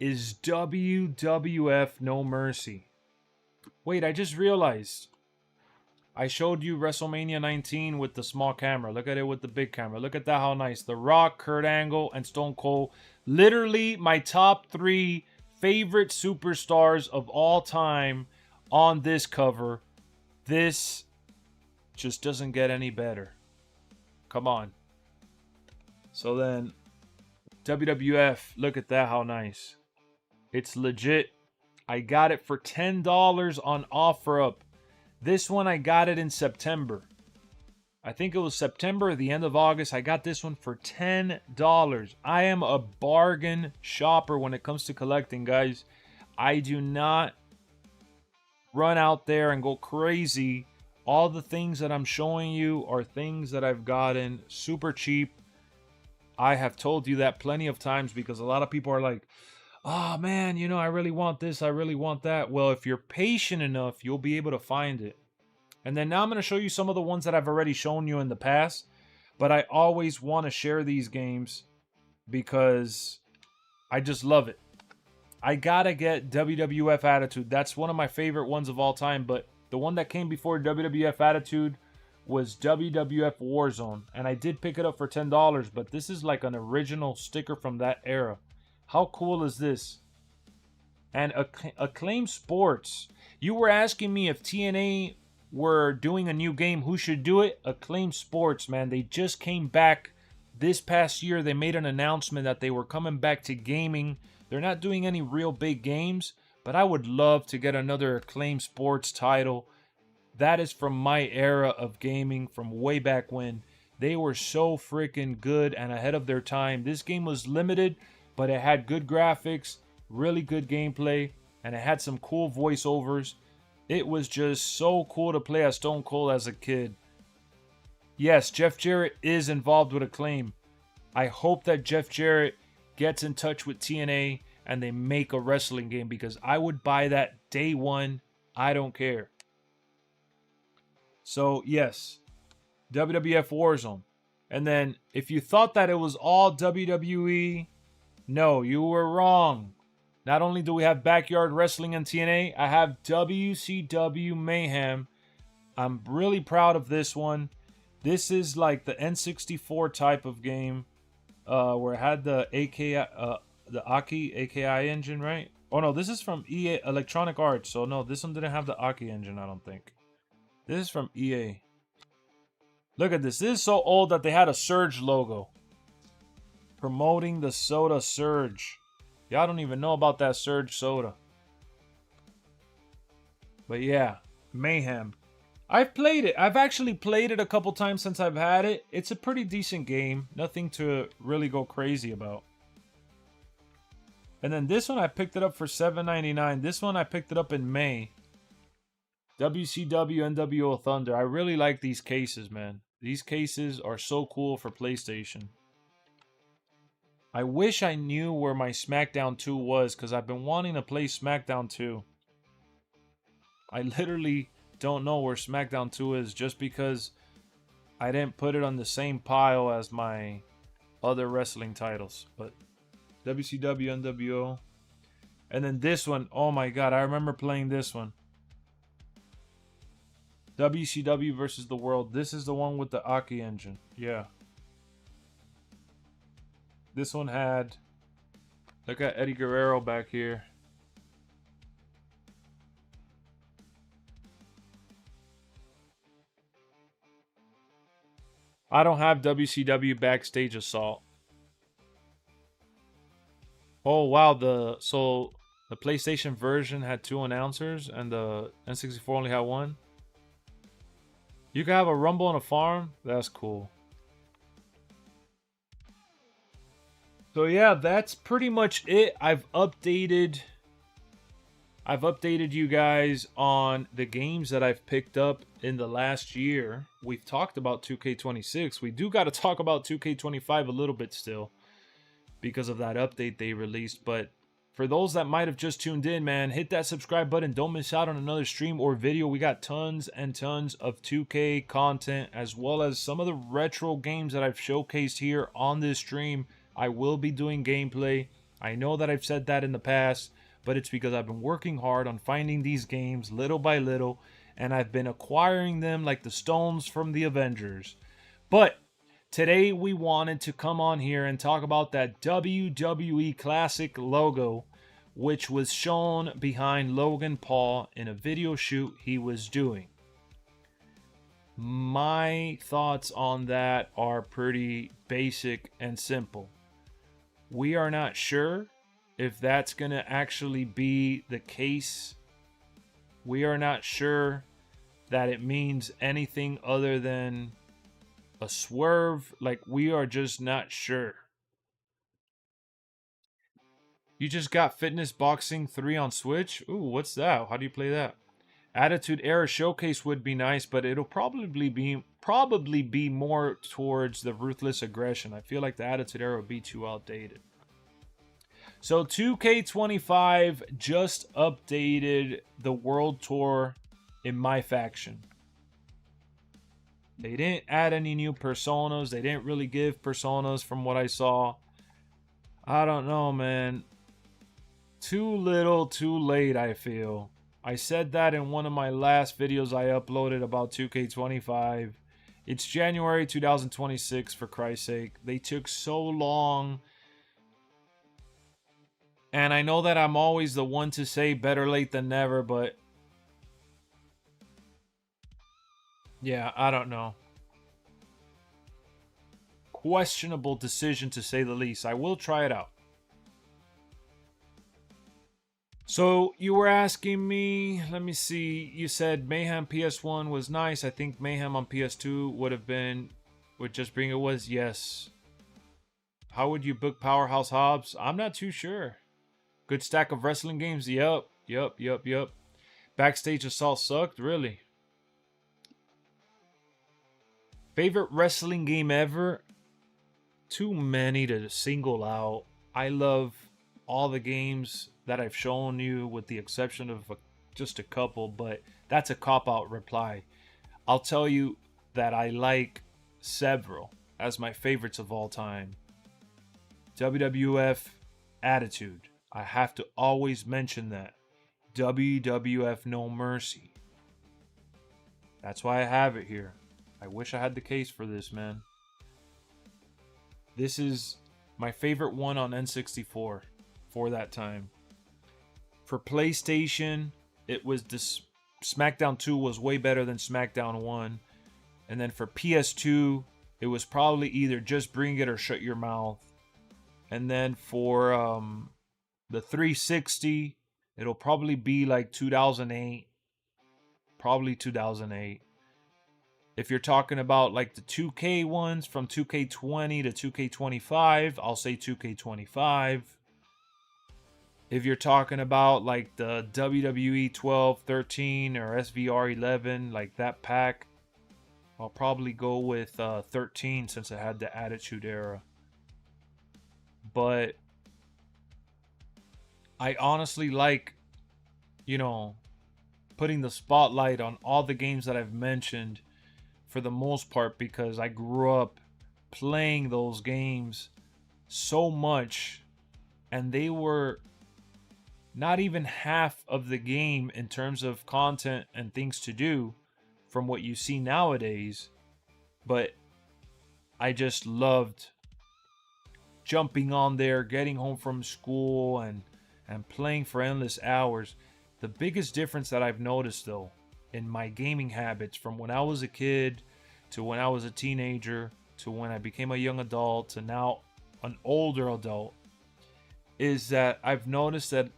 is WWF No Mercy. Wait, I just realized I showed you WrestleMania 19 with the small camera. Look at it with the big camera. Look at that, how nice. The Rock, Kurt Angle, and Stone Cold. Literally my top 3 favorite superstars of all time on this cover. This just doesn't get any better. Come on. So then, WWF, look at that, how nice. It's legit. I got it for $10 on OfferUp. This one I got it in September. I think it was September or the end of August. I got this one for $10. I am a bargain shopper when it comes to collecting, guys. I do not run out there and go crazy. All the things that I'm showing you are things that I've gotten super cheap. I have told you that plenty of times because a lot of people are like, oh man, you know, I really want this, I really want that. Well, if you're patient enough, you'll be able to find it. And then now I'm going to show you some of the ones that I've already shown you in the past. But I always want to share these games because I just love it. I got to get WWF Attitude. That's one of my favorite ones of all time. But the one that came before WWF Attitude was WWF Warzone. And I did pick it up for $10. But this is like an original sticker from that era. How cool is this? And Acclaim Sports. You were asking me if TNA were doing a new game, who should do it? Acclaim Sports, man. They just came back this past year. They made an announcement that they were coming back to gaming. They're not doing any real big games, but I would love to get another Acclaim Sports title. That is from my era of gaming, from way back when. They were so freaking good and ahead of their time. This game was limited, but it had good graphics, really good gameplay, and it had some cool voiceovers. It was just so cool to play as Stone Cold as a kid. Yes, Jeff Jarrett is involved with Acclaim. I hope that Jeff Jarrett gets in touch with TNA and they make a wrestling game because I would buy that day one. I don't care. So, yes, WWF Warzone. And then, if you thought that it was all WWE, no, you were wrong. Not only do we have Backyard Wrestling and TNA, I have WCW Mayhem. I'm really proud of this one. This is like the N64 type of game, where it had the the Aki AKI engine, right? Oh no, this is from EA Electronic Arts. So no, this one didn't have the Aki engine, I don't think. This is from EA. Look at this. This is so old that they had a Surge logo. Promoting the soda Surge. Y'all don't even know about that Surge soda. But yeah, Mayhem. I've played it. I've actually played it a couple times since I've had it. It's a pretty decent game. Nothing to really go crazy about. And then this one I picked it up for $7.99. This one I picked it up in May. WCW NWO Thunder. I really like these cases, man. These cases are so cool for PlayStation. I wish I knew where my SmackDown 2 was, because I've been wanting to play SmackDown 2. I literally don't know where SmackDown 2 is, just because I didn't put it on the same pile as my other wrestling titles. But WCW NWO. And then this one, oh my god, I remember playing this one. WCW versus the World. This is the one with the Aki engine. Yeah. This one had... Look at Eddie Guerrero back here. I don't have WCW Backstage Assault. Oh wow, so the PlayStation version had 2 announcers and the N64 only had 1. You can have a Rumble on a farm? That's cool. So yeah, that's pretty much it. I've updated you guys on the games that I've picked up in the last year. We've talked about 2K26. We do got to talk about 2K25 a little bit still, because of that update they released. But for those that might have just tuned in, man, hit that subscribe button. Don't miss out on another stream or video. We got tons and tons of 2K content, as well as some of the retro games that I've showcased here on this stream. I will be doing gameplay. I know that I've said that in the past, but it's because I've been working hard on finding these games little by little, and I've been acquiring them like the stones from the Avengers. But today we wanted to come on here and talk about that WWE Classic logo, which was shown behind Logan Paul in a video shoot he was doing. My thoughts on that are pretty basic and simple. We are not sure if that's going to actually be the case. We are not sure that it means anything other than a swerve. Like, we are just not sure. You just got Fitness Boxing 3 on Switch? Ooh, what's that? How do you play that? Attitude Era Showcase would be nice, but it'll probably be more towards the Ruthless Aggression. I feel like the Attitude Era would be too outdated. So 2K25 just updated the World Tour in my faction. They didn't add any new personas. They didn't really give personas from what I saw. I don't know, man. Too little, too late, I feel. I said that in one of my last videos I uploaded about 2K25. It's January 2026, for Christ's sake. They took so long. And I know that I'm always the one to say better late than never, but yeah, I don't know. Questionable decision, to say the least. I will try it out. So you were asking me, let me see, you said Mayhem PS1 was nice. I think Mayhem on PS2 would just bring it was, yes. How would you book Powerhouse Hobbs? I'm not too sure. Good stack of wrestling games. Yup. Backstage Assault sucked, really. Favorite wrestling game ever? Too many to single out. I love all the games that I've shown you, with the exception of just a couple, but that's a cop-out reply. I'll tell you that I like several as my favorites of all time. WWF Attitude. I have to always mention that. WWF No Mercy. That's why I have it here. I wish I had the case for this, man. This is my favorite one on N64 for that time. For PlayStation, it was this SmackDown 2 was way better than SmackDown 1. And then for PS2, it was probably either Just Bring It or Shut Your Mouth. And then for the 360, it'll probably be like 2008. Probably 2008. If you're talking about like the 2K ones from 2K20 to 2K25, I'll say 2K25. If you're talking about like the WWE 12, 13, or SVR 11, like that pack, I'll probably go with 13 since it had the Attitude Era. But I honestly like, you know, putting the spotlight on all the games that I've mentioned for the most part because I grew up playing those games so much and they were not even half of the game in terms of content and things to do from what you see nowadays. But I just loved jumping on there, getting home from school and playing for endless hours. The biggest difference that I've noticed though in my gaming habits from when I was a kid to when I was a teenager to when I became a young adult to now an older adult is that I've noticed that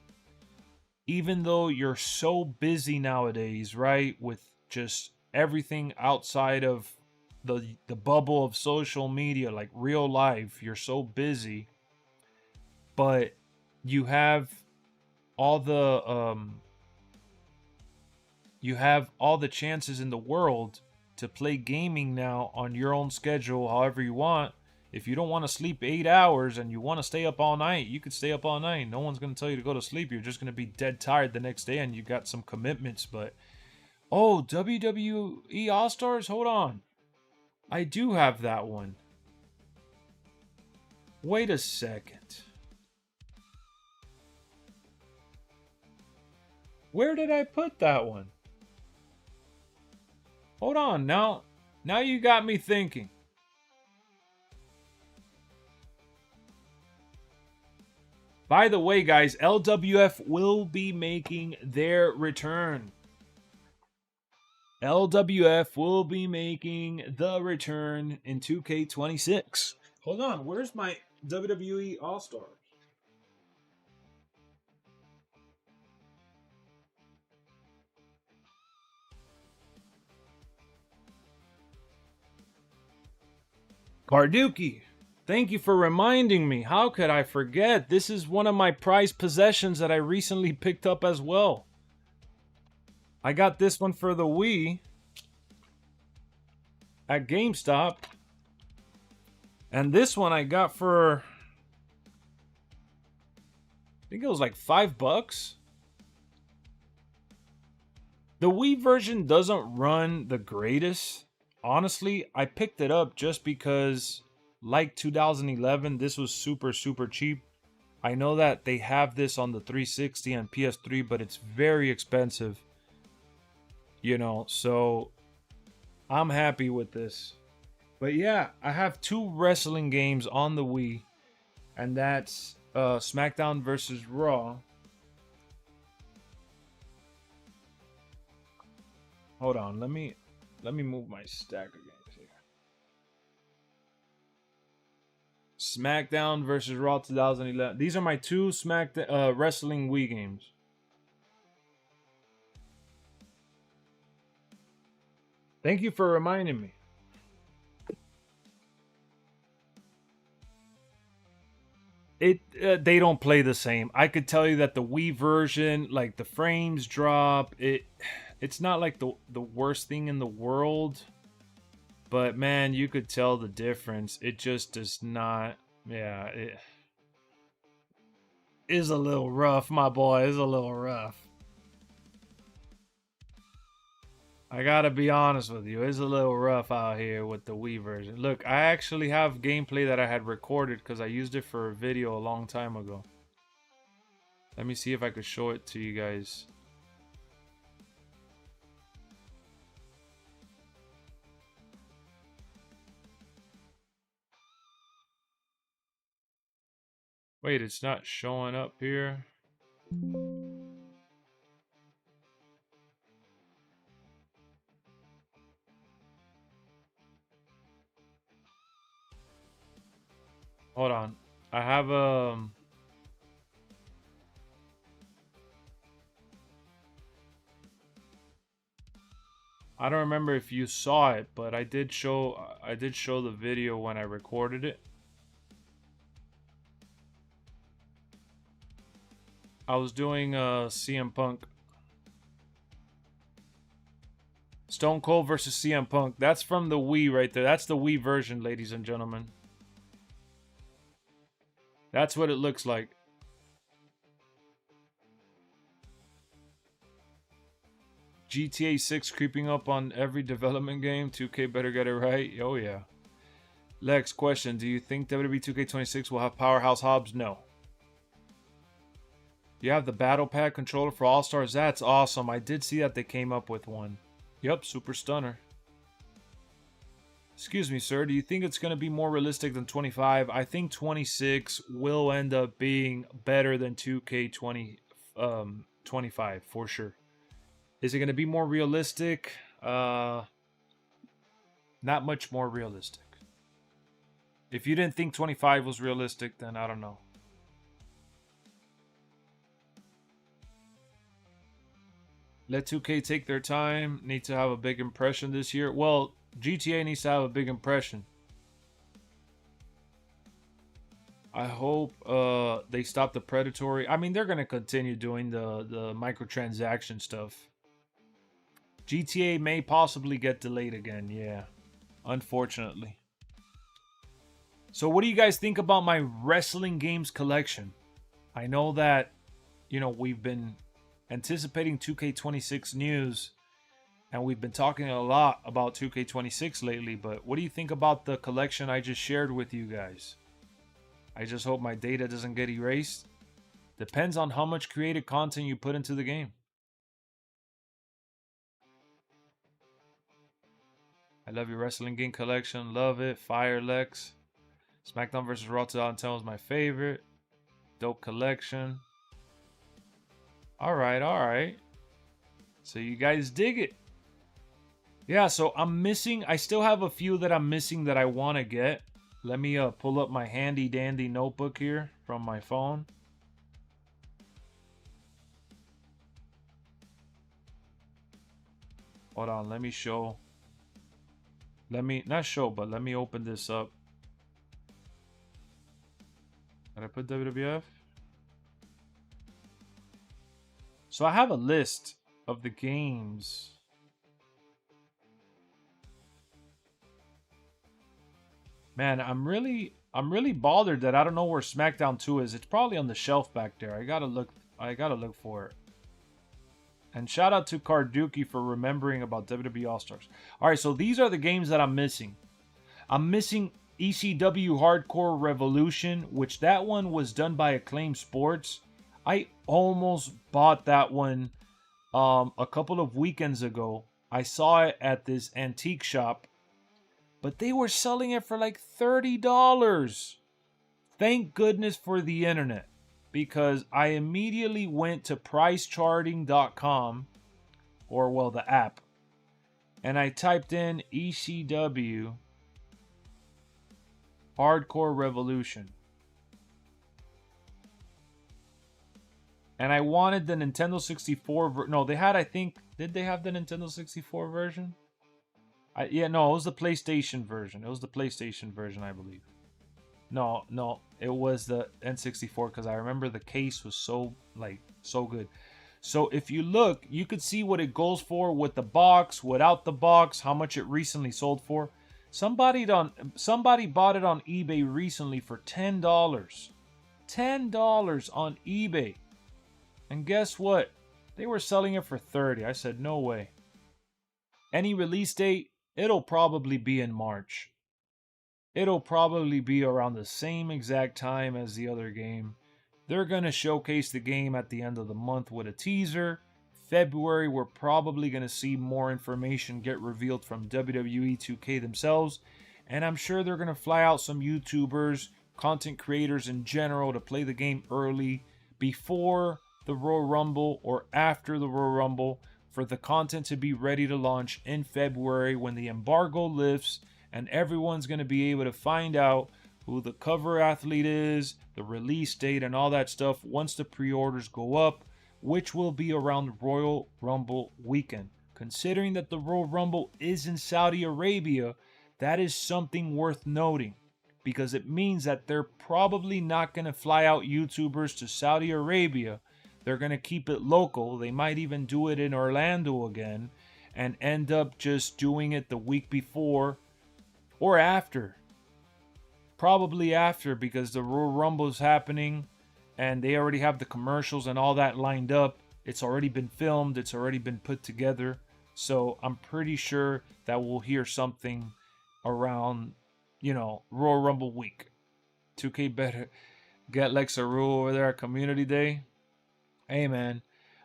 even though you're so busy nowadays, right, with just everything outside of the bubble of social media, like real life, you're so busy, but you have all the chances in the world to play gaming now on your own schedule, however you want. If you don't want to sleep 8 hours and you want to stay up all night, you could stay up all night. No one's going to tell you to go to sleep. You're just going to be dead tired the next day and you got some commitments. But, oh, WWE All-Stars? Hold on. I do have that one. Wait a second. Where did I put that one? Hold on. Now you got me thinking. By the way, guys, LWF will be making their return. LWF will be making the return in 2K26. Hold on, where's my WWE All-Stars? Carducci, thank you for reminding me. How could I forget? This is one of my prized possessions that I recently picked up as well. I got this one for the Wii at GameStop. And this one I got for, I think it was like $5. The Wii version doesn't run the greatest. Honestly, I picked it up just because, like 2011, this was super cheap. I know that they have this on the 360 and PS3, but it's very expensive. You know, so I'm happy with this. But yeah, I have 2 wrestling games on the Wii, and that's SmackDown versus Raw. Hold on, let me move my stack of games here. SmackDown versus Raw 2011. These are my 2 wrestling Wii games. Thank you for reminding me. They don't play the same. I could tell you that the Wii version, like the frames drop. It's not like the worst thing in the world, but man, you could tell the difference. It just does not. Yeah, it is a little rough, my boy. It's a little rough. I gotta be honest with you, it's a little rough out here with the Wii version. Look, I actually have gameplay that I had recorded because I used it for a video a long time ago. Let me see if I could show it to you guys. Wait, it's not showing up here. Hold on. I have I don't remember if you saw it, but I did show the video when I recorded it. I was doing CM Punk. Stone Cold versus CM Punk. That's from the Wii right there. That's the Wii version, ladies and gentlemen. That's what it looks like. GTA 6 creeping up on every development game. 2K better get it right. Oh, yeah. Lex, question. Do you think WWE 2k26 will have Powerhouse Hobbs? No. You have the Battle Pad controller for All-Stars? That's awesome. I did see that they came up with one. Yep, Super Stunner. Excuse me, sir. Do you think it's going to be more realistic than 25? I think 26 will end up being better than 2K25 for sure. Is it going to be more realistic? Not much more realistic. If you didn't think 25 was realistic, then I don't know. Let 2K take their time. Need to have a big impression this year. Well, GTA needs to have a big impression. I hope they stop the predatory. I mean, they're going to continue doing the microtransaction stuff. GTA may possibly get delayed again. Yeah, unfortunately. So what do you guys think about my wrestling games collection? I know that, you know, we've been anticipating 2K26 news, and we've been talking a lot about 2K26 lately, but what do you think about the collection I just shared with you guys? I just hope my data doesn't get erased. Depends on how much creative content you put into the game. I love your wrestling game collection. Love it. Fire Lex. SmackDown vs. Raw 2010 was my favorite. Dope collection. Alright, alright. So you guys dig it. Yeah, so I'm missing. I still have a few that I'm missing that I want to get. Let me pull up my handy dandy notebook here from my phone. Hold on, let me show. Let me, not show, but let me open this up. Did I put WWF? So I have a list of the games. Man, I'm really bothered that I don't know where SmackDown 2 is. It's probably on the shelf back there. I gotta look for it. And shout out to Carduki for remembering about WWE All-Stars. Alright, so these are the games that I'm missing. I'm missing ECW Hardcore Revolution, which that one was done by Acclaim Sports. I almost bought that one a couple of weekends ago. I saw it at this antique shop, but they were selling it for like $30. Thank goodness for the internet, because I immediately went to pricecharting.com, or well, the app, and I typed in ECW Hardcore Revolution. And I wanted the Nintendo 64 no, they had, I think, did they have the Nintendo 64 version? Yeah, no, it was the PlayStation version. It was the PlayStation version, I believe. No, it was the N64, because I remember the case was so good. So if you look, you could see what it goes for with the box, without the box, how much it recently sold for. Somebody bought it on eBay recently for $10. $10 on eBay. And guess what? They were selling it for $30. I said, no way. Any release date, it'll probably be in March. It'll probably be around the same exact time as the other game. They're going to showcase the game at the end of the month with a teaser. February, we're probably going to see more information get revealed from WWE 2K themselves. And I'm sure they're going to fly out some YouTubers, content creators in general, to play the game early, before the Royal Rumble or after the Royal Rumble, for the content to be ready to launch in February when the embargo lifts and everyone's going to be able to find out who the cover athlete is, the release date, and all that stuff once the pre-orders go up, which will be around Royal Rumble weekend. Considering that the Royal Rumble is in Saudi Arabia, that is something worth noting, because it means that they're probably not going to fly out YouTubers to Saudi Arabia. They're going to keep it local. They might even do it in Orlando again and end up just doing it the week before or after. Probably after, because the Royal Rumble is happening and they already have the commercials and all that lined up. It's already been filmed. It's already been put together. So I'm pretty sure that we'll hear something around, Royal Rumble week. 2K better get Lexx a rule over there at Community Day. Hey, man.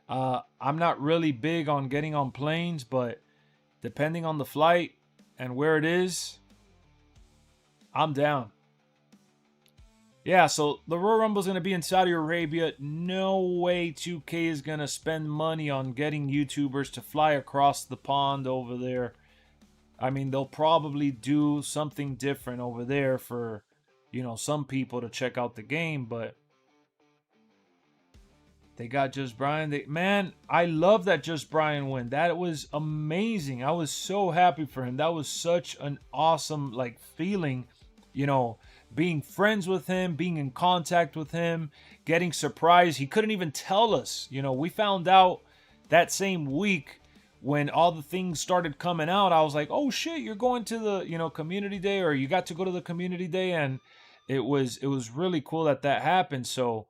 I'm not really big on getting on planes, but depending on the flight and where it is, I'm down. Yeah, so the Royal Rumble is going to be in Saudi Arabia. No way 2K is going to spend money on getting YouTubers to fly across the pond over there. I mean, they'll probably do something different over there for, some people to check out the game, but they got Just Brian. Man, I love that Just Brian win. That was amazing. I was so happy for him. That was such an awesome, feeling, being friends with him, being in contact with him, getting surprised. He couldn't even tell us. We found out that same week when all the things started coming out. I was like, oh shit, you're going to the, community day, or you got to go to the community day. And it was really cool that happened. So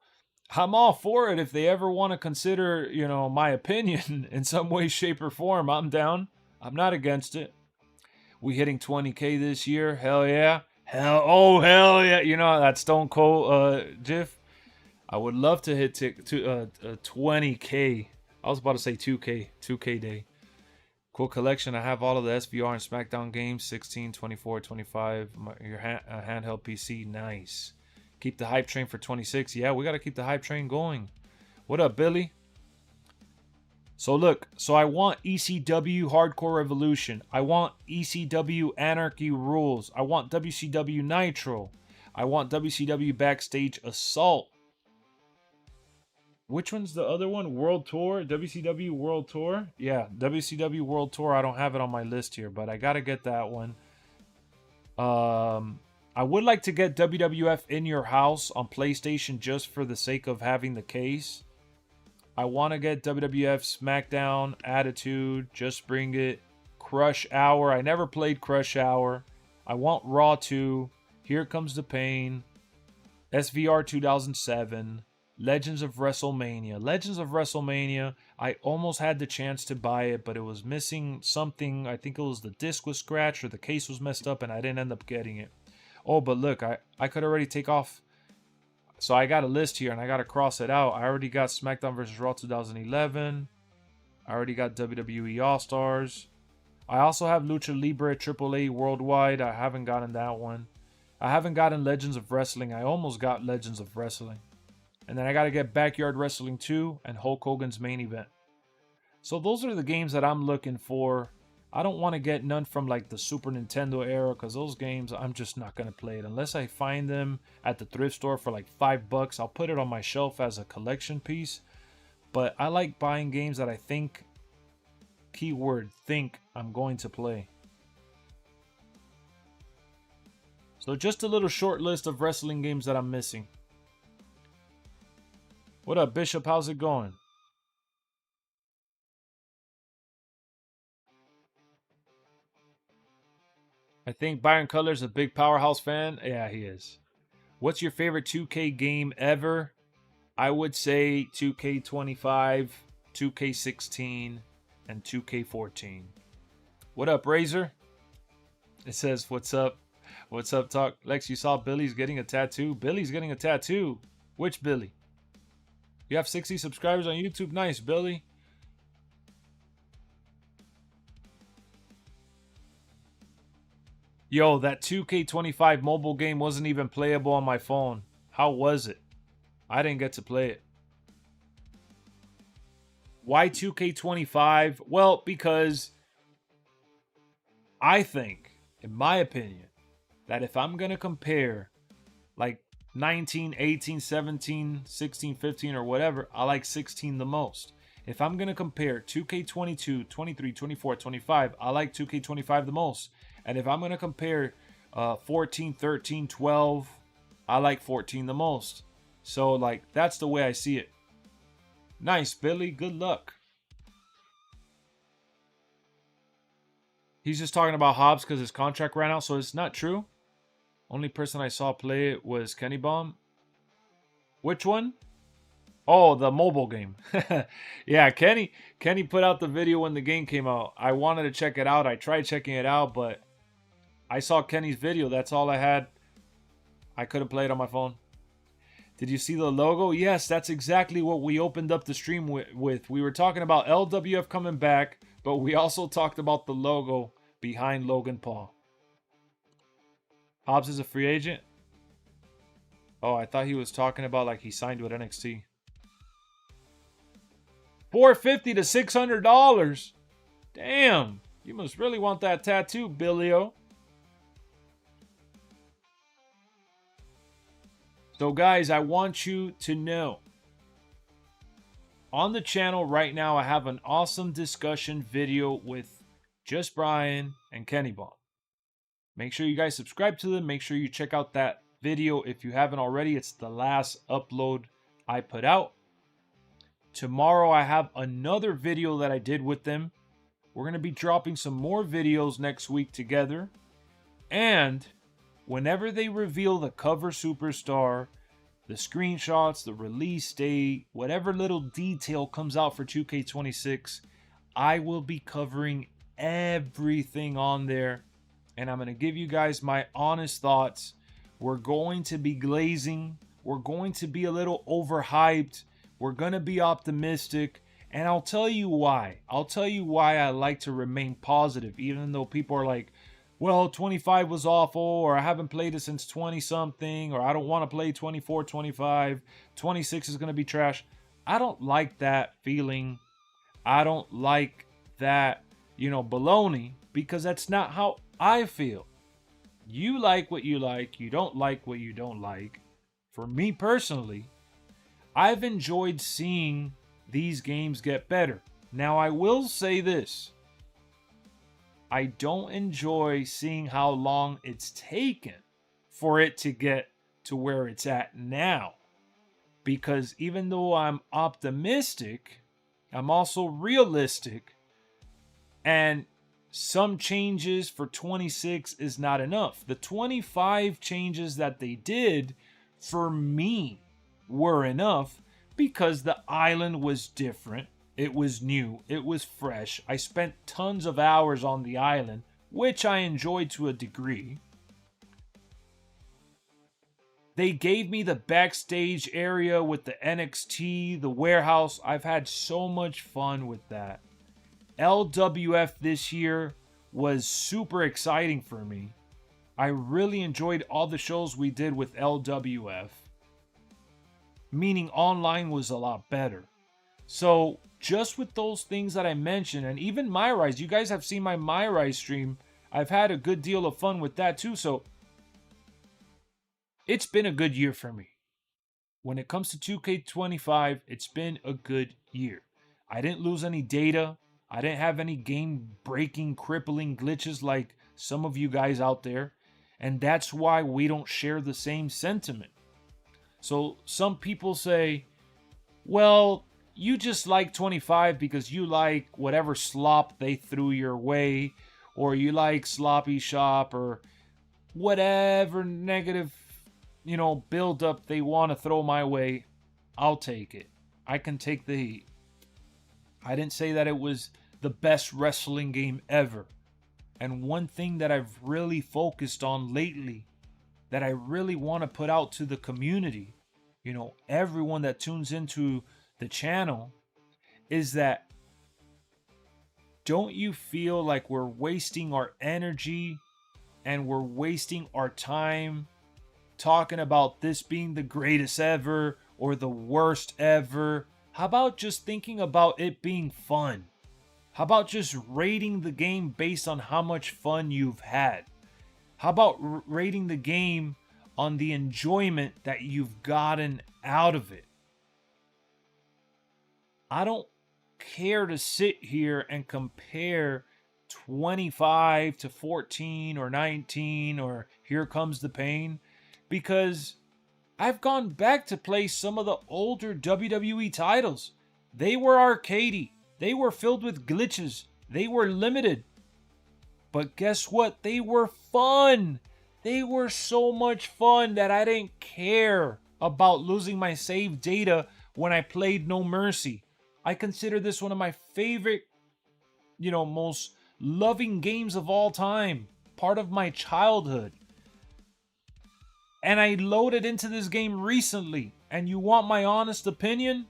I'm all for it. If they ever want to consider, my opinion in some way, shape, or form, I'm down. I'm not against it. We hitting 20K this year. Hell yeah. Hell yeah. That Stone Cold GIF. I would love to hit 20K. I was about to say 2K day. Cool collection. I have all of the SVR and SmackDown games, 16, 24, 25. Your handheld PC. Nice. Keep the hype train for 26. Yeah, we got to keep the hype train going. What up, Billy? So look, I want ECW Hardcore Revolution. I want ECW Anarchy Rules. I want WCW Nitro. I want WCW Backstage Assault. Which one's the other one? World Tour? WCW World Tour? Yeah, WCW World Tour. I don't have it on my list here, but I got to get that one. I would like to get WWF In Your House on PlayStation just for the sake of having the case. I want to get WWF SmackDown, Attitude, Just Bring It, Crush Hour. I never played Crush Hour. I want Raw 2, Here Comes the Pain, SVR 2007, Legends of WrestleMania. Legends of WrestleMania, I almost had the chance to buy it, but it was missing something. I think it was the disc was scratched or the case was messed up, and I didn't end up getting it. Oh, but look, I could already take off. So I got a list here, and I got to cross it out. I already got SmackDown vs. Raw 2011. I already got WWE All-Stars. I also have Lucha Libre AAA Worldwide. I haven't gotten that one. I haven't gotten Legends of Wrestling. I almost got Legends of Wrestling. And then I got to get Backyard Wrestling 2 and Hulk Hogan's Main Event. So those are the games that I'm looking for. I don't want to get none from the Super Nintendo era, because those games, I'm just not going to play it. Unless I find them at the thrift store for $5, I'll put it on my shelf as a collection piece. But I like buying games that I think, keyword think, I'm going to play. So just a little short list of wrestling games that I'm missing. What up, Bishop? How's it going? I think Byron Cutler's a big Powerhouse fan. Yeah, he is. What's your favorite 2K game ever? I would say 2K25, 2K16, and 2K14. What up, Razor? It says, what's up? What's up, Talk? Lex, you saw Billy's getting a tattoo? Billy's getting a tattoo. Which Billy? You have 60 subscribers on YouTube? Nice, Billy. Yo, that 2K25 mobile game wasn't even playable on my phone. How was it? I didn't get to play it. Why 2K25? Well, because I think, in my opinion, that if I'm going to compare like 19, 18, 17, 16, 15, or whatever, I like 16 the most. If I'm going to compare 2K22, 23, 24, 25, I like 2K25 the most. And if I'm going to compare 14, 13, 12, I like 14 the most. So, like, that's the way I see it. Nice, Billy. Good luck. He's just talking about Hobbs because his contract ran out, so it's not true. Only person I saw play it was Kenny Bomb. Which one? Oh, the mobile game. Yeah, Kenny put out the video when the game came out. I wanted to check it out. I tried checking it out, but I saw Kenny's video. That's all I had. I couldn't play it on my phone. Did you see the logo? Yes, that's exactly what we opened up the stream with. We were talking about LWF coming back, but we also talked about the logo behind Logan Paul. Hobbs is a free agent? Oh, I thought he was talking about like he signed with NXT. $450 to $600. Damn, you must really want that tattoo, Billy-O. So guys, I want you to know, on the channel right now, I have an awesome discussion video with Just Brian and Kenny Bomb. Make sure you guys subscribe to them. Make sure you check out that video if you haven't already. It's the last upload I put out. Tomorrow I have another video that I did with them. We're going to be dropping some more videos next week together. And whenever they reveal the cover superstar, the screenshots, the release date, whatever little detail comes out for 2K26, I will be covering everything on there. And I'm going to give you guys my honest thoughts. We're going to be glazing. We're going to be a little overhyped. We're going to be optimistic. And I'll tell you why. I'll tell you why I like to remain positive, even though people are like, well, 25 was awful, or I haven't played it since 20-something, or I don't want to play 24, 25, 26 is going to be trash. I don't like that feeling. I don't like that, baloney, because that's not how I feel. You like what you like. You don't like what you don't like. For me personally, I've enjoyed seeing these games get better. Now, I will say this. I don't enjoy seeing how long it's taken for it to get to where it's at now. Because even though I'm optimistic, I'm also realistic. And some changes for 26 is not enough. The 25 changes that they did, for me, were enough because the island was different. It was new. It was fresh. I spent tons of hours on the island, which I enjoyed to a degree. They gave me the backstage area with the NXT, the warehouse. I've had so much fun with that. LWF this year was super exciting for me. I really enjoyed all the shows we did with LWF. Meaning online was a lot better. So just with those things that I mentioned, and even My Rise, you guys have seen my My Rise stream. I've had a good deal of fun with that too. So it's been a good year for me. When it comes to 2K25, it's been a good year. I didn't lose any data. I didn't have any game-breaking, crippling glitches like some of you guys out there. And that's why we don't share the same sentiment. So some people say, well, you just like 25 because you like whatever slop they threw your way, or you like sloppy shop, or whatever negative, build up they want to throw my way. I'll take it. I can take the heat. I didn't say that it was the best wrestling game ever. And one thing that I've really focused on lately, that I really want to put out to the community, everyone that tunes into the channel is that don't you feel like we're wasting our energy and we're wasting our time talking about this being the greatest ever or the worst ever? How about just thinking about it being fun? How about just rating the game based on how much fun you've had? How about rating the game on the enjoyment that you've gotten out of it? I don't care to sit here and compare 25 to 14 or 19 or Here Comes the Pain, because I've gone back to play some of the older WWE titles. They were arcadey. They were filled with glitches. They were limited. But guess what? They were fun. They were so much fun that I didn't care about losing my save data when I played No Mercy. I consider this one of my favorite, most loving games of all time. Part of my childhood. And I loaded into this game recently. And you want my honest opinion?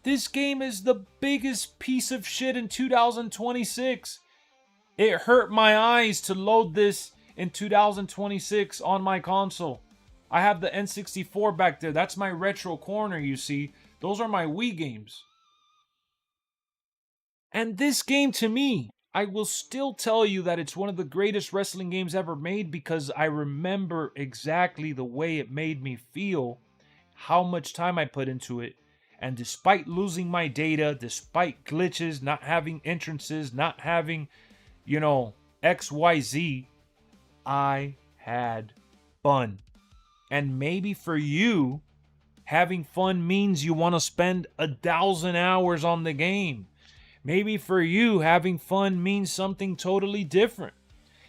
This game is the biggest piece of shit in 2026. It hurt my eyes to load this in 2026 on my console. I have the N64 back there. That's my retro corner, you see. Those are my Wii games. And this game, to me, I will still tell you that it's one of the greatest wrestling games ever made because I remember exactly the way it made me feel, how much time I put into it. And despite losing my data, despite glitches, not having entrances, not having, XYZ, I had fun. And maybe for you, having fun means you want to spend 1,000 hours on the game. Maybe for you, having fun means something totally different.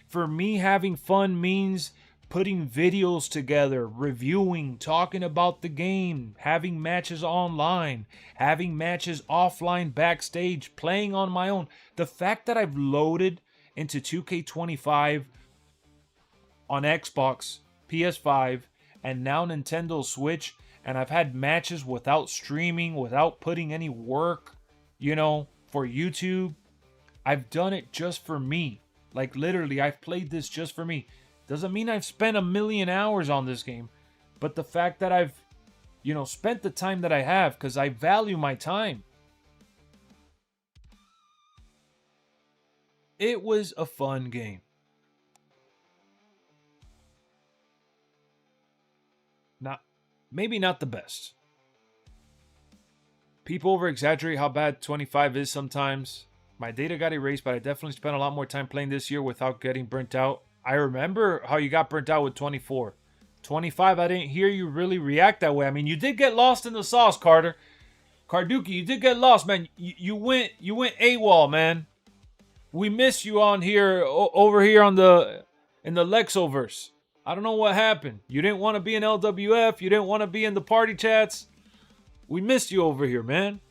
For me, having fun means putting videos together, reviewing, talking about the game, having matches online, having matches offline backstage, playing on my own. The fact that I've loaded into 2K25 on Xbox, PS5, and now Nintendo Switch, and I've had matches without streaming, without putting any work, for YouTube. I've done it just for me. Like literally, I've played this just for me. Doesn't mean I've spent 1,000,000 hours on this game, but the fact that I've, spent the time that I have, because I value my time. It was a fun game. Maybe not the best. People over-exaggerate how bad 25 is sometimes. My data got erased, but I definitely spent a lot more time playing this year without getting burnt out. I remember how you got burnt out with 24. 25, I didn't hear you really react that way. I mean, you did get lost in the sauce, Carter. Carduki, you did get lost, man. You went AWOL, man. We miss you on here, over here in the Lexxoverse. I don't know what happened. You didn't want to be in LWF. You didn't want to be in the party chats. We missed you over here, man.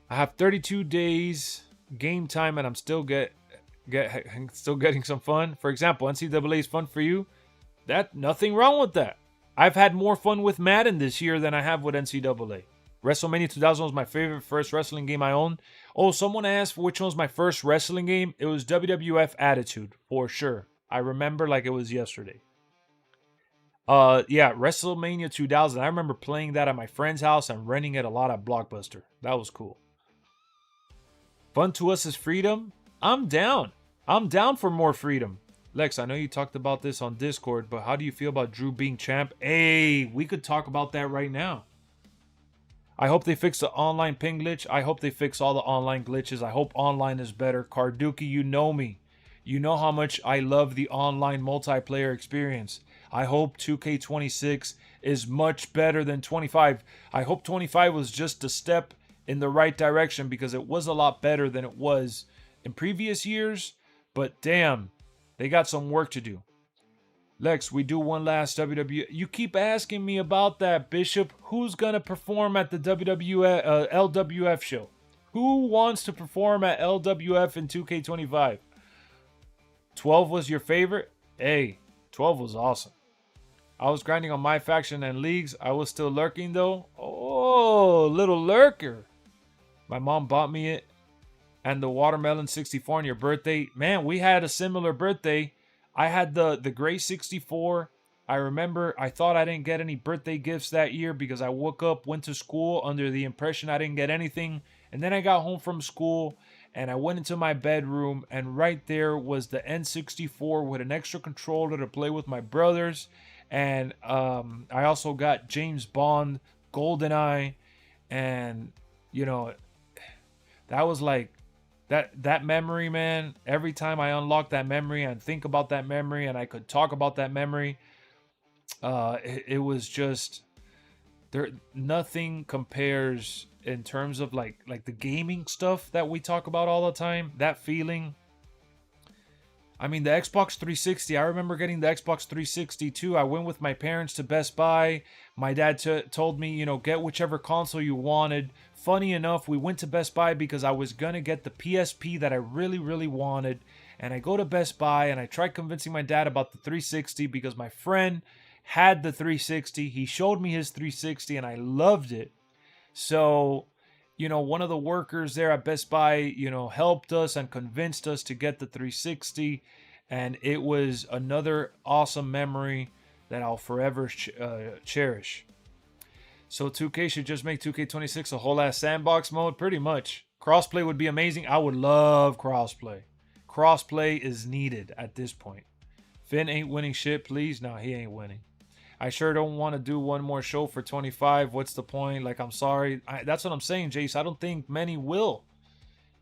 I have 32 days game time and I'm still still getting some fun. For example, NCAA is fun for you. Nothing wrong with that. I've had more fun with Madden this year than I have with NCAA. WrestleMania 2000 was my favorite first wrestling game I owned. Oh, someone asked which one was my first wrestling game. It was WWF Attitude, for sure. I remember like it was yesterday. Yeah, WrestleMania 2000. I remember playing that at my friend's house and renting it a lot at Blockbuster. That was cool. Fun to us is freedom. I'm down. I'm down for more freedom. Lex, I know you talked about this on Discord, but how do you feel about Drew being champ? Hey, we could talk about that right now. I hope they fix the online ping glitch. I hope they fix all the online glitches. I hope online is better. Carduki, you know me. You know how much I love the online multiplayer experience. I hope 2K26 is much better than 25. I hope 25 was just a step in the right direction because it was a lot better than it was in previous years. But damn, they got some work to do. Lex, we do one last WWE. You keep asking me about that, Bishop. Who's going to perform at the LWF show? Who wants to perform at LWF in 2K25? 12 was your favorite? Hey, 12 was awesome. I was grinding on my faction and leagues. I was still lurking though. Oh, little lurker. My mom bought me it. And the watermelon 64 on your birthday. Man, we had a similar birthday. I had the gray 64. I remember I thought I didn't get any birthday gifts that year because I woke up, went to school under the impression I didn't get anything. And then I got home from school and I went into my bedroom, and right there was the N64 with an extra controller to play with my brothers. And I also got James Bond, GoldenEye, and you know, that was like that memory, man. Every time I unlock that memory and think about that memory and I could talk about that memory, it was just there. Nothing compares in terms of like the gaming stuff that we talk about all the time. That feeling. I mean, the Xbox 360, I remember getting the Xbox 360 too. I went with my parents to Best Buy. My dad told me, you know, get whichever console you wanted. Funny enough, we went to Best Buy because I was going to get the PSP that I really, really wanted. And I go to Best Buy and I tried convincing my dad about the 360 because my friend had the 360. He showed me his 360 and I loved it. So, you know, one of the workers there at Best Buy, you know, helped us and convinced us to get the 360. And it was another awesome memory that I'll forever cherish. So 2K should just make 2k26 a whole ass sandbox mode? Pretty much. Crossplay would be amazing. I would love crossplay. Crossplay is needed at this point. Finn ain't winning shit, please. No, he ain't winning. I sure don't want to do one more show for 25. What's the point? Like, I'm sorry. That's what I'm saying, Jace. I don't think many will.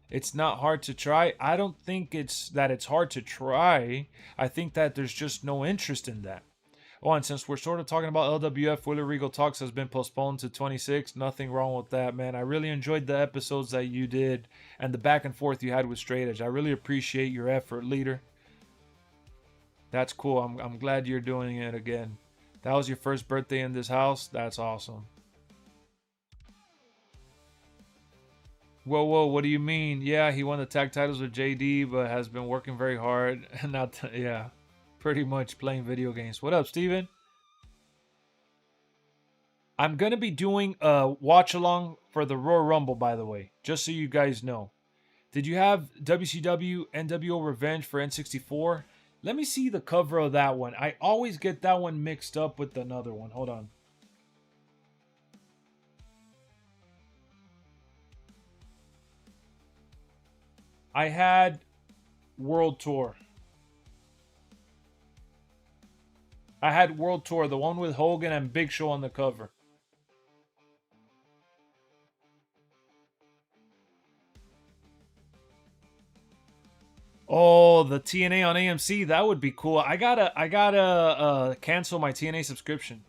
It's not hard to try. I don't think it's hard to try. I think that there's just no interest in that. Oh, and since we're sort of talking about LWF, Willie Regal Talks has been postponed to 26. Nothing wrong with that, man. I really enjoyed the episodes that you did and the back and forth you had with Straight Edge. I really appreciate your effort, leader. That's cool. I'm glad you're doing it again. That was your first birthday in this house? That's awesome. Whoa, what do you mean? Yeah, he won the tag titles with JD, but has been working very hard. Yeah, pretty much playing video games. What up, Steven? I'm going to be doing a watch-along for the Royal Rumble, by the way, just so you guys know. Did you have WCW NWO Revenge for N64? Let me see the cover of that one. I always get that one mixed up with another one. Hold on. I had World Tour. I had World Tour, the one with Hogan and Big Show on the cover. Oh, the TNA on AMC, that would be cool. I gotta cancel my TNA subscription.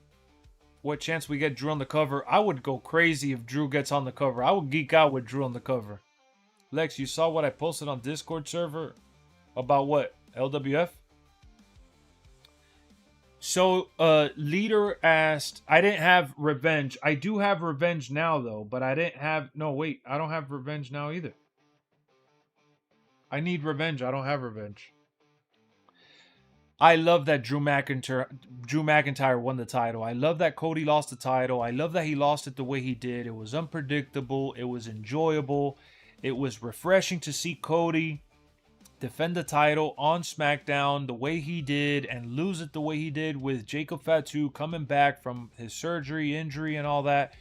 What chance we get Drew on the cover? I would go crazy if Drew gets on the cover. I would geek out with Drew on the cover. Lex, you saw what I posted on Discord server about what? LWF? So, Leader asked, I didn't have Revenge. I do have Revenge now, though, but I didn't have... No, wait, I don't have Revenge now either. I need Revenge. I don't have Revenge. I love that Drew McIntyre won the title. I love that Cody lost the title. I love that he lost it the way he did. It was unpredictable. It was enjoyable. It was refreshing to see Cody defend the title on SmackDown the way he did and lose it the way he did with Jacob Fatu coming back from his surgery, injury, and all that.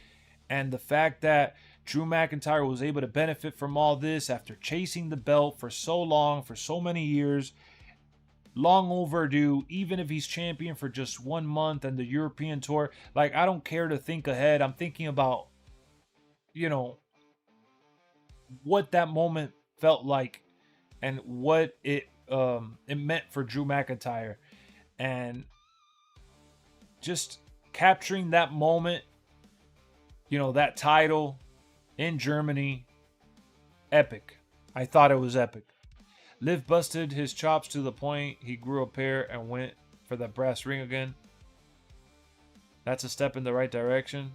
And the fact that Drew McIntyre was able to benefit from all this after chasing the belt for so long, for so many years. Long overdue, even if he's champion for just 1 month and the European tour. Like, I don't care to think ahead. I'm thinking about, you know, what that moment felt like and what it meant for Drew McIntyre. And just capturing that moment, you know, that title in Germany, epic. I thought it was epic. Liv busted his chops to the point he grew a pair and went for that brass ring again. That's a step in the right direction.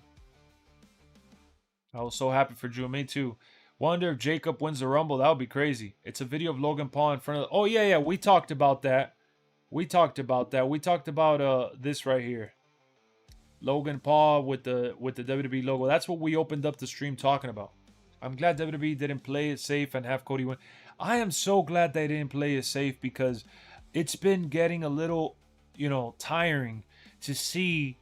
I was so happy for Drew. Me too. Wonder if Jacob wins the Rumble. That would be crazy. It's a video of Logan Paul in front of... Oh, yeah. We talked about that. We talked about this right here. Logan Paul with the WWE logo. That's what we opened up the stream talking about. I'm glad WWE didn't play it safe and have Cody win. I am so glad they didn't play it safe because it's been getting a little, tiring to see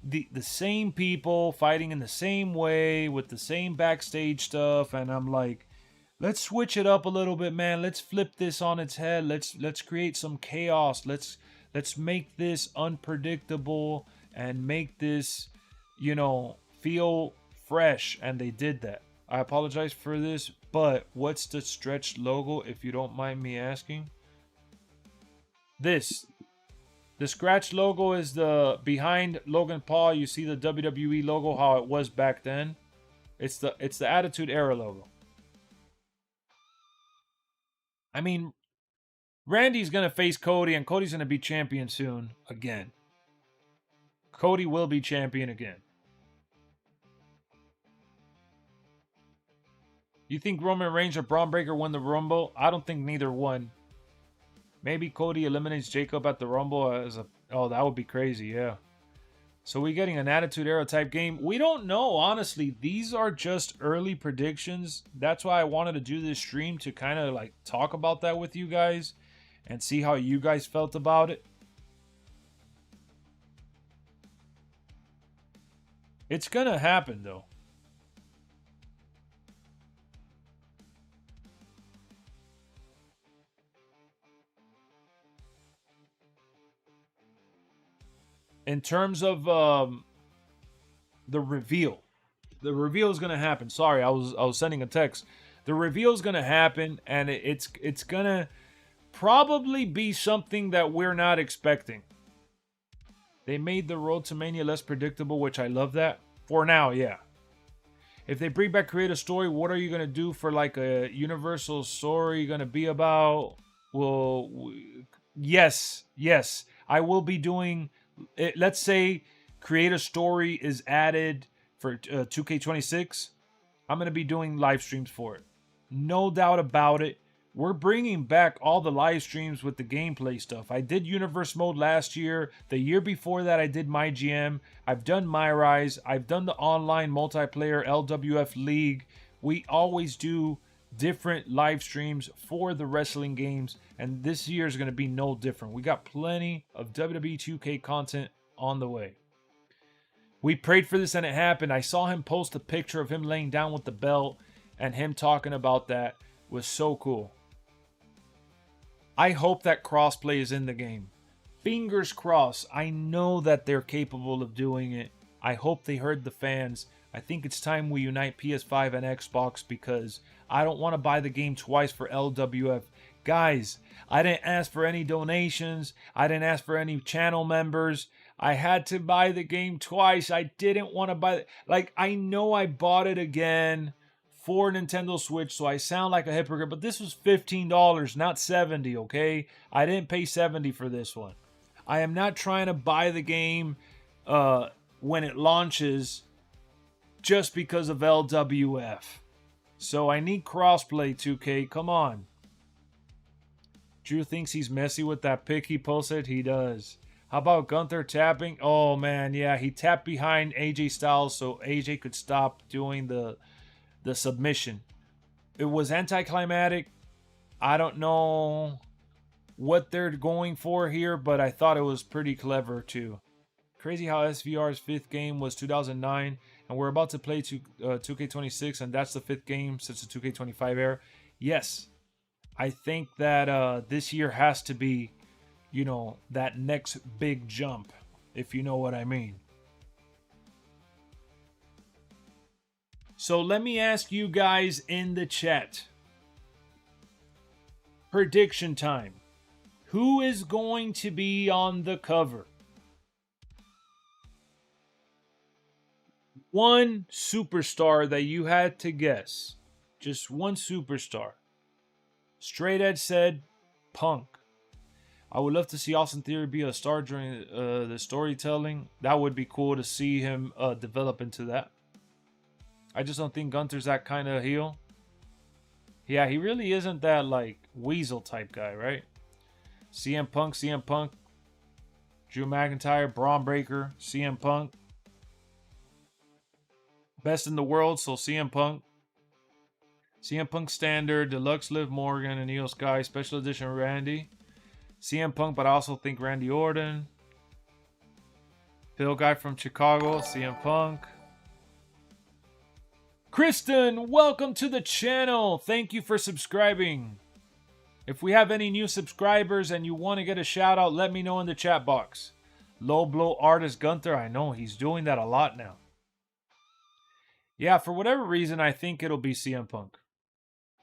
the same people fighting in the same way with the same backstage stuff, and I'm like, let's switch it up a little bit, man. Let's flip this on its head. Let's create some chaos. Let's make this unpredictable and make this, feel fresh. And they did that. I apologize for this, but what's the stretched logo, if you don't mind me asking? This. The scratch logo is the behind Logan Paul. You see the WWE logo, how it was back then. It's the Attitude Era logo. I mean, Randy's going to face Cody, and Cody's going to be champion soon again. Cody will be champion again. You think Roman Reigns or Braun Breaker win the Rumble? I don't think neither one. Maybe Cody eliminates Jacob at the Rumble as a... Oh, that would be crazy, yeah. So we're getting an Attitude Era type game. We don't know, honestly. These are just early predictions. That's why I wanted to do this stream, to kind of like talk about that with you guys and see how you guys felt about it. It's gonna happen, though. In terms of the reveal is gonna happen. Sorry, I was sending a text. The reveal is gonna happen, and it's gonna probably be something that we're not expecting. They made the road to Mania less predictable, which I love that. For now, yeah. If they bring back Create a Story, what are you gonna do for like a universal story gonna be about? Well, yes. I will be doing... Let's say Create a Story is added for 2k26. I'm going to be doing live streams for it. No doubt about it. We're bringing back all the live streams with the gameplay stuff. I did Universe Mode last year. The year before that, I did My GM. I've done My Rise. I've done the online multiplayer LWF League. We always do different live streams for the wrestling games, and this year is going to be no different. We got plenty of WWE 2K content on the way. We prayed for this and it happened. I saw him post a picture of him laying down with the belt, and him talking about that was so cool. I hope that crossplay is in the game. Fingers crossed. I know that they're capable of doing it. I hope they heard the fans. I think it's time we unite PS5 and Xbox, because I don't want to buy the game twice for LWF. Guys, I didn't ask for any donations. I didn't ask for any channel members. I had to buy the game twice. I didn't want to buy it. Like, I know I bought it again for Nintendo Switch, so I sound like a hypocrite, but this was $15, not $70, okay? I didn't pay $70 for this one. I am not trying to buy the game when it launches just because of LWF. So I need crossplay, 2K. Come on. Drew thinks he's messy with that pic he posted. He does. How about Gunther tapping? Oh, man, yeah. He tapped behind AJ Styles so AJ could stop doing the submission. It was anticlimactic. I don't know what they're going for here, but I thought it was pretty clever, too. Crazy how SVR's 5th game was 2009, and we're about to play 2K26, and that's the 5th game since the 2K25 era. Yes, I think that this year has to be, you know, that next big jump, if you know what I mean. So let me ask you guys in the chat. Prediction time. Who is going to be on the cover? One superstar that you had to guess. Just one superstar. Straight Edge said Punk. I would love to see Austin Theory be a star during the storytelling. That would be cool to see him develop into that. I just don't think Gunther's that kind of heel. Yeah, he really isn't that, like, weasel type guy, right? CM Punk, Drew McIntyre, Braun Breaker, CM Punk. Best in the world, so CM Punk. CM Punk Standard, Deluxe Liv Morgan, and Io Sky. Special Edition Randy. CM Punk, but I also think Randy Orton. Phil Guy from Chicago, CM Punk. Kristen, welcome to the channel. Thank you for subscribing. If we have any new subscribers and you want to get a shout out, let me know in the chat box. Low Blow Artist Gunther, I know he's doing that a lot now. Yeah, for whatever reason, I think it'll be CM Punk.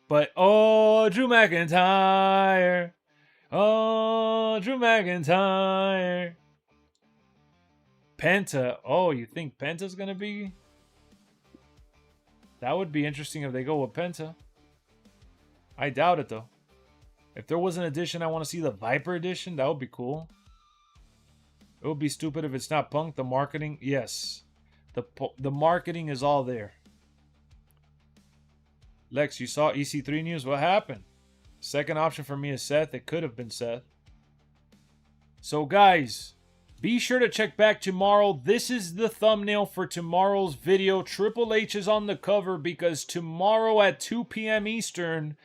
But, oh, Drew McIntyre. Oh, Drew McIntyre. Penta. Oh, you think Penta's going to be? That would be interesting if they go with Penta. I doubt it, though. If there was an edition, I want to see the Viper edition. That would be cool. It would be stupid if it's not Punk. The marketing, yes. The marketing is all there. Lex, you saw EC3 news? What happened? Second option for me is Seth. It could have been Seth. So, guys, be sure to check back tomorrow. This is the thumbnail for tomorrow's video. Triple H is on the cover because tomorrow at 2 p.m. Eastern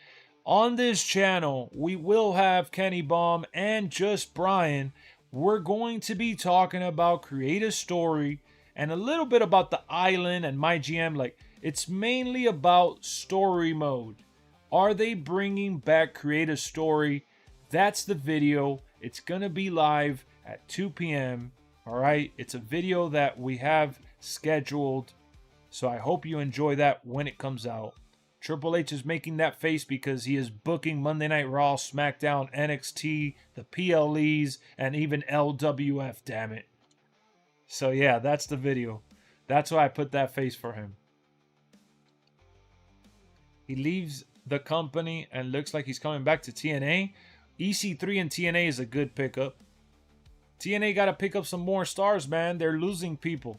on this channel, we will have Kenny Baum and Just Brian. We're going to be talking about Create a Story and a little bit about the island and my GM. Like, it's mainly about story mode. Are they bringing back Create a Story? That's the video. It's going to be live at 2 p.m. All right. It's a video that we have scheduled. So I hope you enjoy that when it comes out. Triple H is making that face because he is booking Monday Night Raw, SmackDown, NXT, the PLEs, and even LWF, damn it. So yeah, that's the video. That's why I put that face for him. He leaves the company and looks like he's coming back to TNA. EC3 and TNA is a good pickup. TNA got to pick up some more stars, man. They're losing people.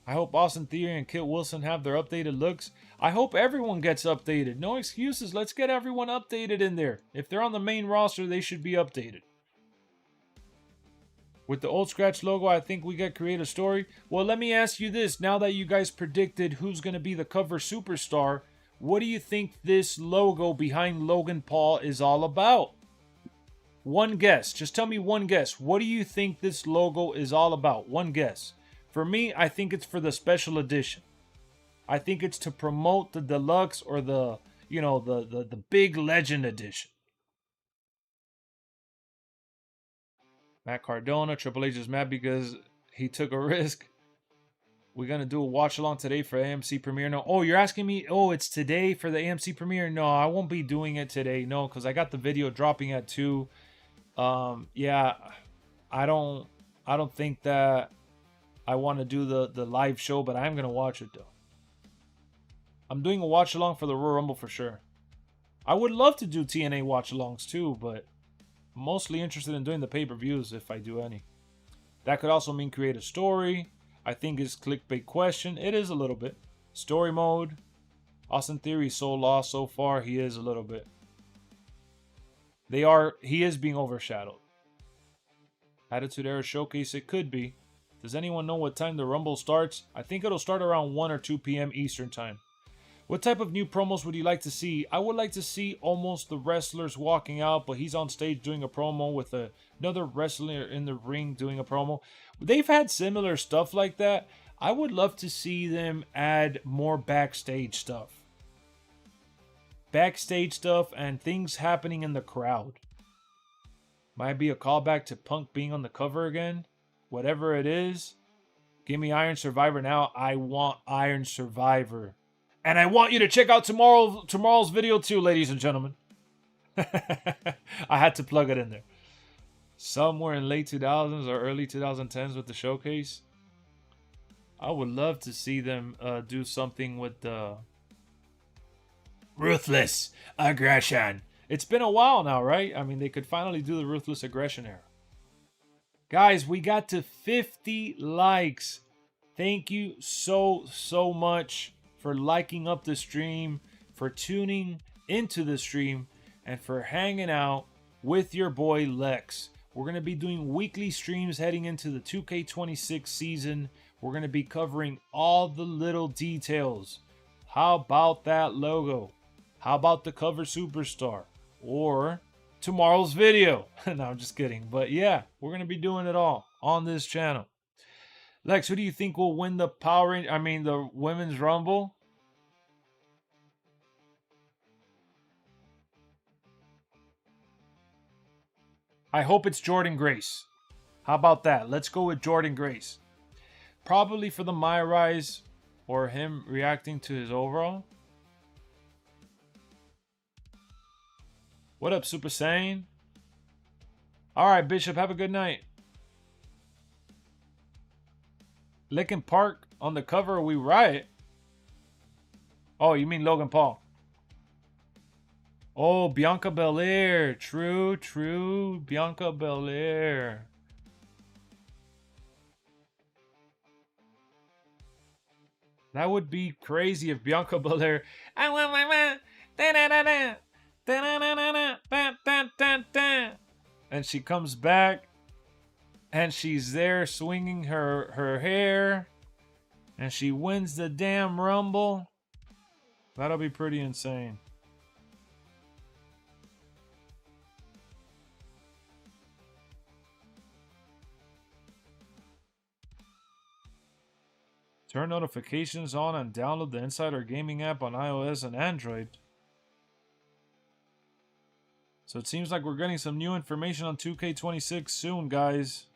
I hope Austin Theory and Kit Wilson have their updated looks. I hope everyone gets updated. No excuses. Let's get everyone updated in there. If they're on the main roster, they should be updated. With the Old Scratch logo, I think we get Create a Story. Well, let me ask you this. Now that you guys predicted who's going to be the cover superstar, what do you think this logo behind Logan Paul is all about? One guess. Just tell me one guess. What do you think this logo is all about? One guess. For me, I think it's for the special edition. I think it's to promote the deluxe or the, the big legend edition. Matt Cardona, Triple H is mad because he took a risk. We're going to do a watch along today for AMC premiere. No, oh, you're asking me, oh, it's today for the AMC premiere? No, I won't be doing it today. No, because I got the video dropping at 2. Yeah, I don't think that I want to do the live show, but I'm going to watch it though. I'm doing a watch along for the Royal Rumble for sure. I would love to do TNA watch alongs too, but I'm mostly interested in doing the pay-per-views if I do any. That could also mean Create a Story. I think it's clickbait question. It is a little bit. Story mode. Austin Theory is so lost so far. He is a little bit. He is being overshadowed. Attitude Era Showcase, it could be. Does anyone know what time the Rumble starts? I think it'll start around 1 or 2 p.m. Eastern time. What type of new promos would you like to see? I would like to see almost the wrestlers walking out, but he's on stage doing a promo with another wrestler in the ring doing a promo. They've had similar stuff like that. I would love to see them add more backstage stuff. Backstage stuff and things happening in the crowd. Might be a callback to Punk being on the cover again. Whatever it is, give me Iron Survivor now. I want Iron Survivor. And I want you to check out tomorrow's video too, ladies and gentlemen. I had to plug it in there. Somewhere in late 2000s or early 2010s with the showcase. I would love to see them do something with the Ruthless Aggression. It's been a while now, right? I mean, they could finally do the Ruthless Aggression era. Guys, we got to 50 likes. Thank you so much for liking up the stream, for tuning into the stream, and for hanging out with your boy Lex. We're going to be doing weekly streams heading into the 2K26 season. We're going to be covering all the little details. How about that logo? How about the cover superstar? Or tomorrow's video? No, I'm just kidding. But yeah, we're going to be doing it all on this channel. Lex, who do you think will win the the Women's Rumble? I hope it's Jordynne Grace. How about that? Let's go with Jordynne Grace. Probably for the My Rise or him reacting to his overall. What up, Super Saiyan? Alright, Bishop, have a good night. Linkin Park on the cover, we riot. Oh, you mean Logan Paul? Oh, Bianca Belair. True, true. Bianca Belair. That would be crazy if Bianca Belair. I want my man. And she comes back. And she's there swinging her hair. And she wins the damn Rumble. That'll be pretty insane. Turn notifications on and download the Insider Gaming app on iOS and Android. So it seems like we're getting some new information on 2k26 soon, guys.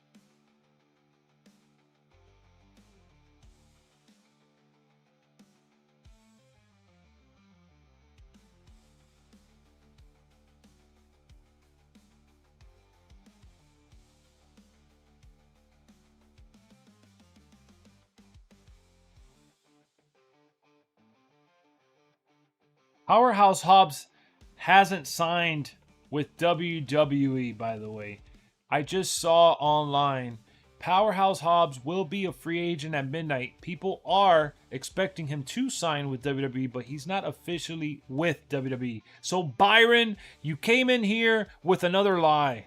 Powerhouse Hobbs hasn't signed with WWE, by the way. I just saw online. Powerhouse Hobbs will be a free agent at midnight. People are expecting him to sign with WWE, but he's not officially with WWE. So, Byron, you came in here with another lie.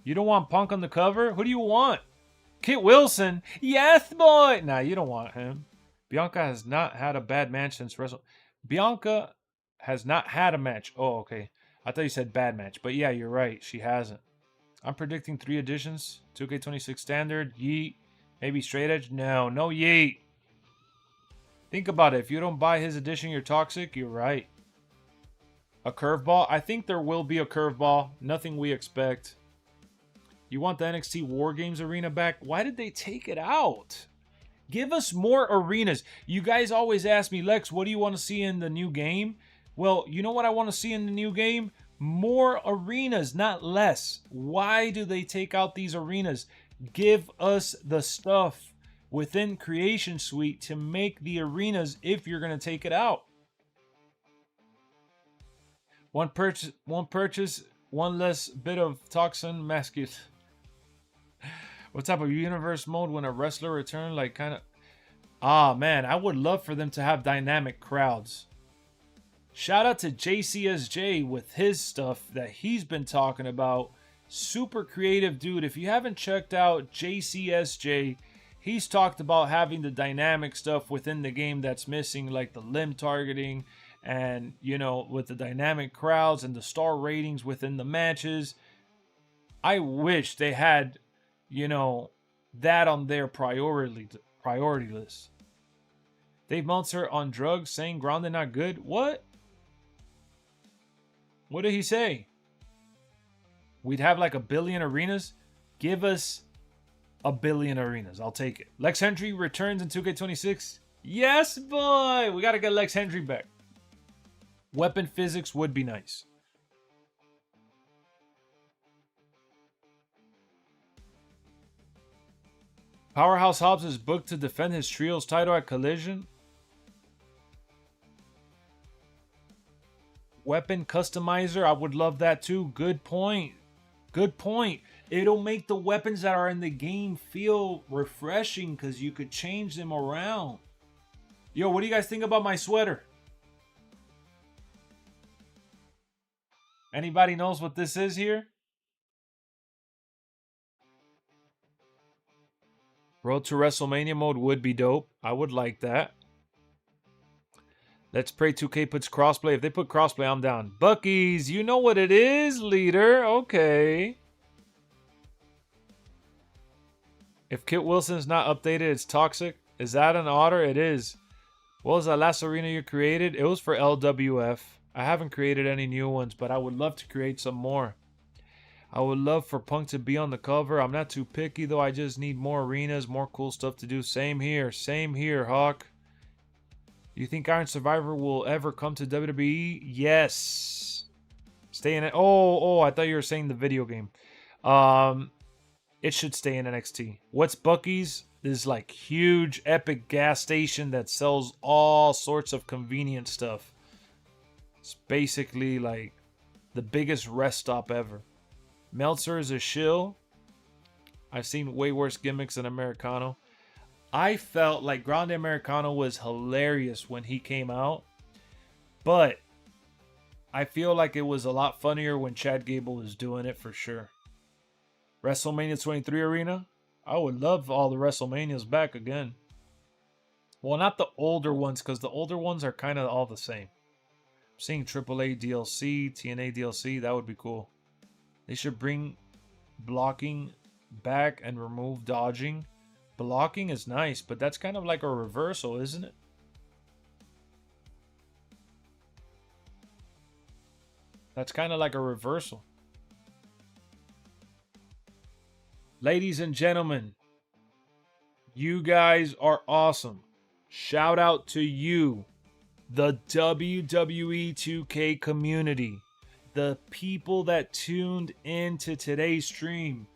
You don't want Punk on the cover? Who do you want? Kit Wilson? Yes, boy! Nah, you don't want him. Bianca has not had a bad match since Wrestle. Bianca has not had a match. Oh, okay. I thought you said bad match. But yeah, you're right. She hasn't. I'm predicting 3 additions. 2K26 standard. Yeet. Maybe straight edge. No, no yeet. Think about it. If you don't buy his addition, you're toxic. You're right. A curveball. I think there will be a curveball. Nothing we expect. You want the NXT War Games arena back? Why did they take it out? Give us more arenas. You guys always ask me, Lex, what do you want to see in the new game? Well, you know what I want to see in the new game? More arenas, not less. Why do they take out these arenas? Give us the stuff within Creation Suite to make the arenas if you're going to take it out. One purchase, one less bit of toxin mascot. What type of universe mode when a wrestler return? Like kind of... Ah, man, I would love for them to have dynamic crowds. Shout out to JCSJ with his stuff that he's been talking about. Super creative dude. If you haven't checked out JCSJ, he's talked about having the dynamic stuff within the game that's missing, like the limb targeting and, you know, with the dynamic crowds and the star ratings within the matches. I wish they had, you know, that on their priority list. Dave Meltzer on drugs saying grounded not good. What? What did he say? We'd have like 1 billion arenas? Give us 1 billion arenas. I'll take it. Lex Hendry returns in 2K26. Yes, boy. We got to get Lex Hendry back. Weapon physics would be nice. Powerhouse Hobbs is booked to defend his trio's title at Collision. Weapon customizer, I would love that too. Good point. Good point. It'll make the weapons that are in the game feel refreshing because you could change them around. Yo, what do you guys think about my sweater? Anybody knows what this is here? Road to WrestleMania mode would be dope. I would like that. Let's pray 2K puts crossplay. If they put crossplay, I'm down. Bucky's, you know what it is, leader. Okay. If Kit Wilson's not updated, it's toxic. Is that an otter? It is. What was that last arena you created? It was for LWF. I haven't created any new ones, but I would love to create some more. I would love for Punk to be on the cover. I'm not too picky, though. I just need more arenas, more cool stuff to do. Same here. Same here, Hawk. Do you think Iron Survivor will ever come to WWE? Yes. Stay in it. Oh, I thought you were saying the video game. It should stay in NXT. What's Bucky's? This like huge epic gas station that sells all sorts of convenient stuff. It's basically like the biggest rest stop ever. Meltzer is a shill. I've seen way worse gimmicks than Americano. I felt like Grande Americano was hilarious when he came out, but I feel like it was a lot funnier when Chad Gable was doing it for sure. WrestleMania 23 arena? I would love all the WrestleManias back again. Well, not the older ones, because the older ones are kind of all the same. I'm seeing AAA DLC, TNA DLC, that would be cool. They should bring blocking back and remove dodging. Blocking is nice, but that's kind of like a reversal, isn't it? That's kind of like a reversal. Ladies and gentlemen, you guys are awesome. Shout out to you, the WWE 2K community, the people that tuned into today's stream.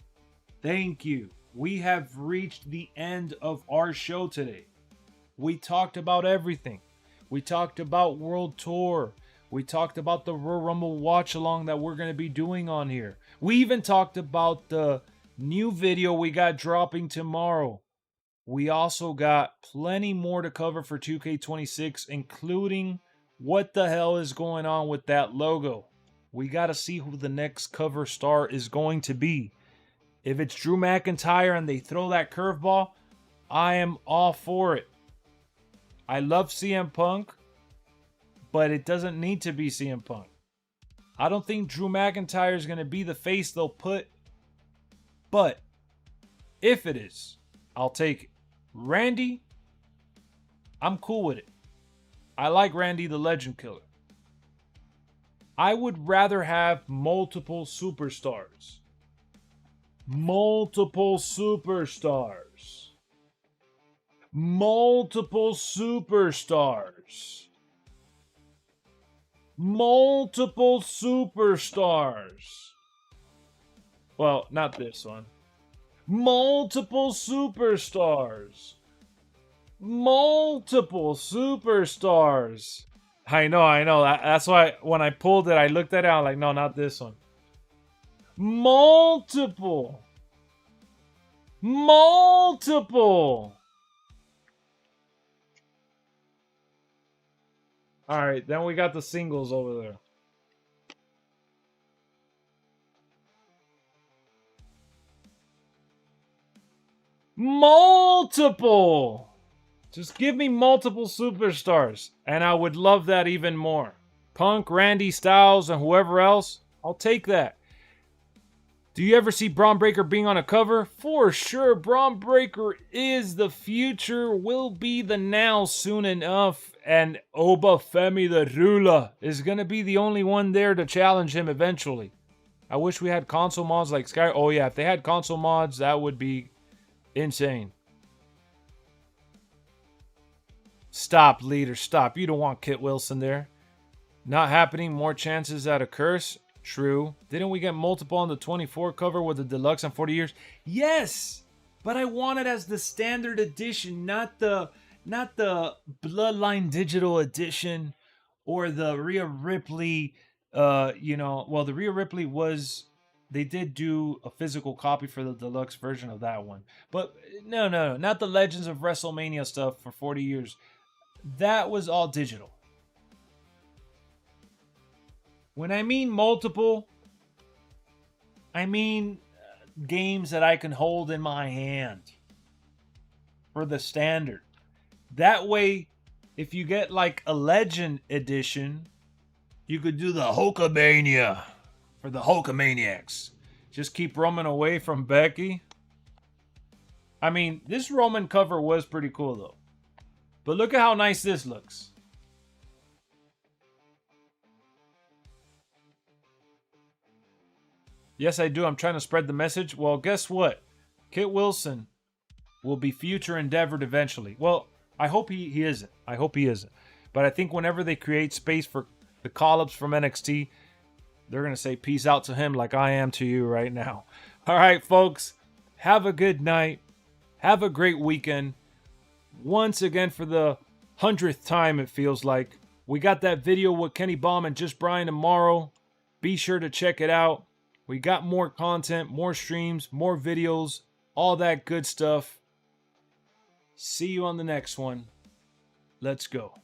Thank you. We have reached the end of our show today. We talked about everything. We talked about World Tour. We talked about the Royal Rumble watch along that we're going to be doing on here. We even talked about the new video we got dropping tomorrow. We also got plenty more to cover for 2K26, including what the hell is going on with that logo. We got to see who the next cover star is going to be. If it's Drew McIntyre and they throw that curveball, I am all for it. I love CM Punk, but it doesn't need to be CM Punk. I don't think Drew McIntyre is going to be the face they'll put. But if it is, I'll take it. Randy, I'm cool with it. I like Randy the Legend Killer. I would rather have multiple superstars. Multiple superstars. Multiple superstars. Multiple superstars. Well, not this one. Multiple superstars. Multiple superstars. I know. That's why when I pulled it, I looked at it. I was like, no, not this one. Multiple. All right, then we got the singles over there. Multiple. Just give me multiple superstars, and I would love that even more. Punk, Randy, Styles, and whoever else, I'll take that. Do you ever see Braun Breaker being on a cover? For sure, Braun Breaker is the future, will be the now soon enough, and Obafemi the Ruler is going to be the only one there to challenge him eventually. I wish we had console mods like Sky. Oh yeah, if they had console mods, that would be insane. Stop, leader, stop. You don't want Kit Wilson there. Not happening, more chances at a curse. True. Didn't we get multiple on the 24 cover with the deluxe on 40 years? Yes! But I want it as the standard edition, not the Bloodline Digital Edition or the Rhea Ripley, well, the Rhea Ripley was, they did do a physical copy for the deluxe version of that one. But no, not the Legends of WrestleMania stuff for 40 years. That was all digital. When I mean multiple, I mean games that I can hold in my hand. for the standard. That way, if you get like a legend edition, you could do the Hulkamania for the Hulkamaniacs. Just keep Roman away from Becky. I mean, this Roman cover was pretty cool though. But look at how nice this looks. Yes, I do. I'm trying to spread the message. Well, guess what? Kit Wilson will be future endeavored eventually. Well, I hope he isn't. I hope he isn't. But I think whenever they create space for the call-ups from NXT, they're going to say peace out to him like I am to you right now. All right, folks. Have a good night. Have a great weekend. Once again, for the 100th time, it feels like, we got that video with Kenny Baum and Just Brian tomorrow. Be sure to check it out. We got more content, more streams, more videos, all that good stuff. See you on the next one. Let's go.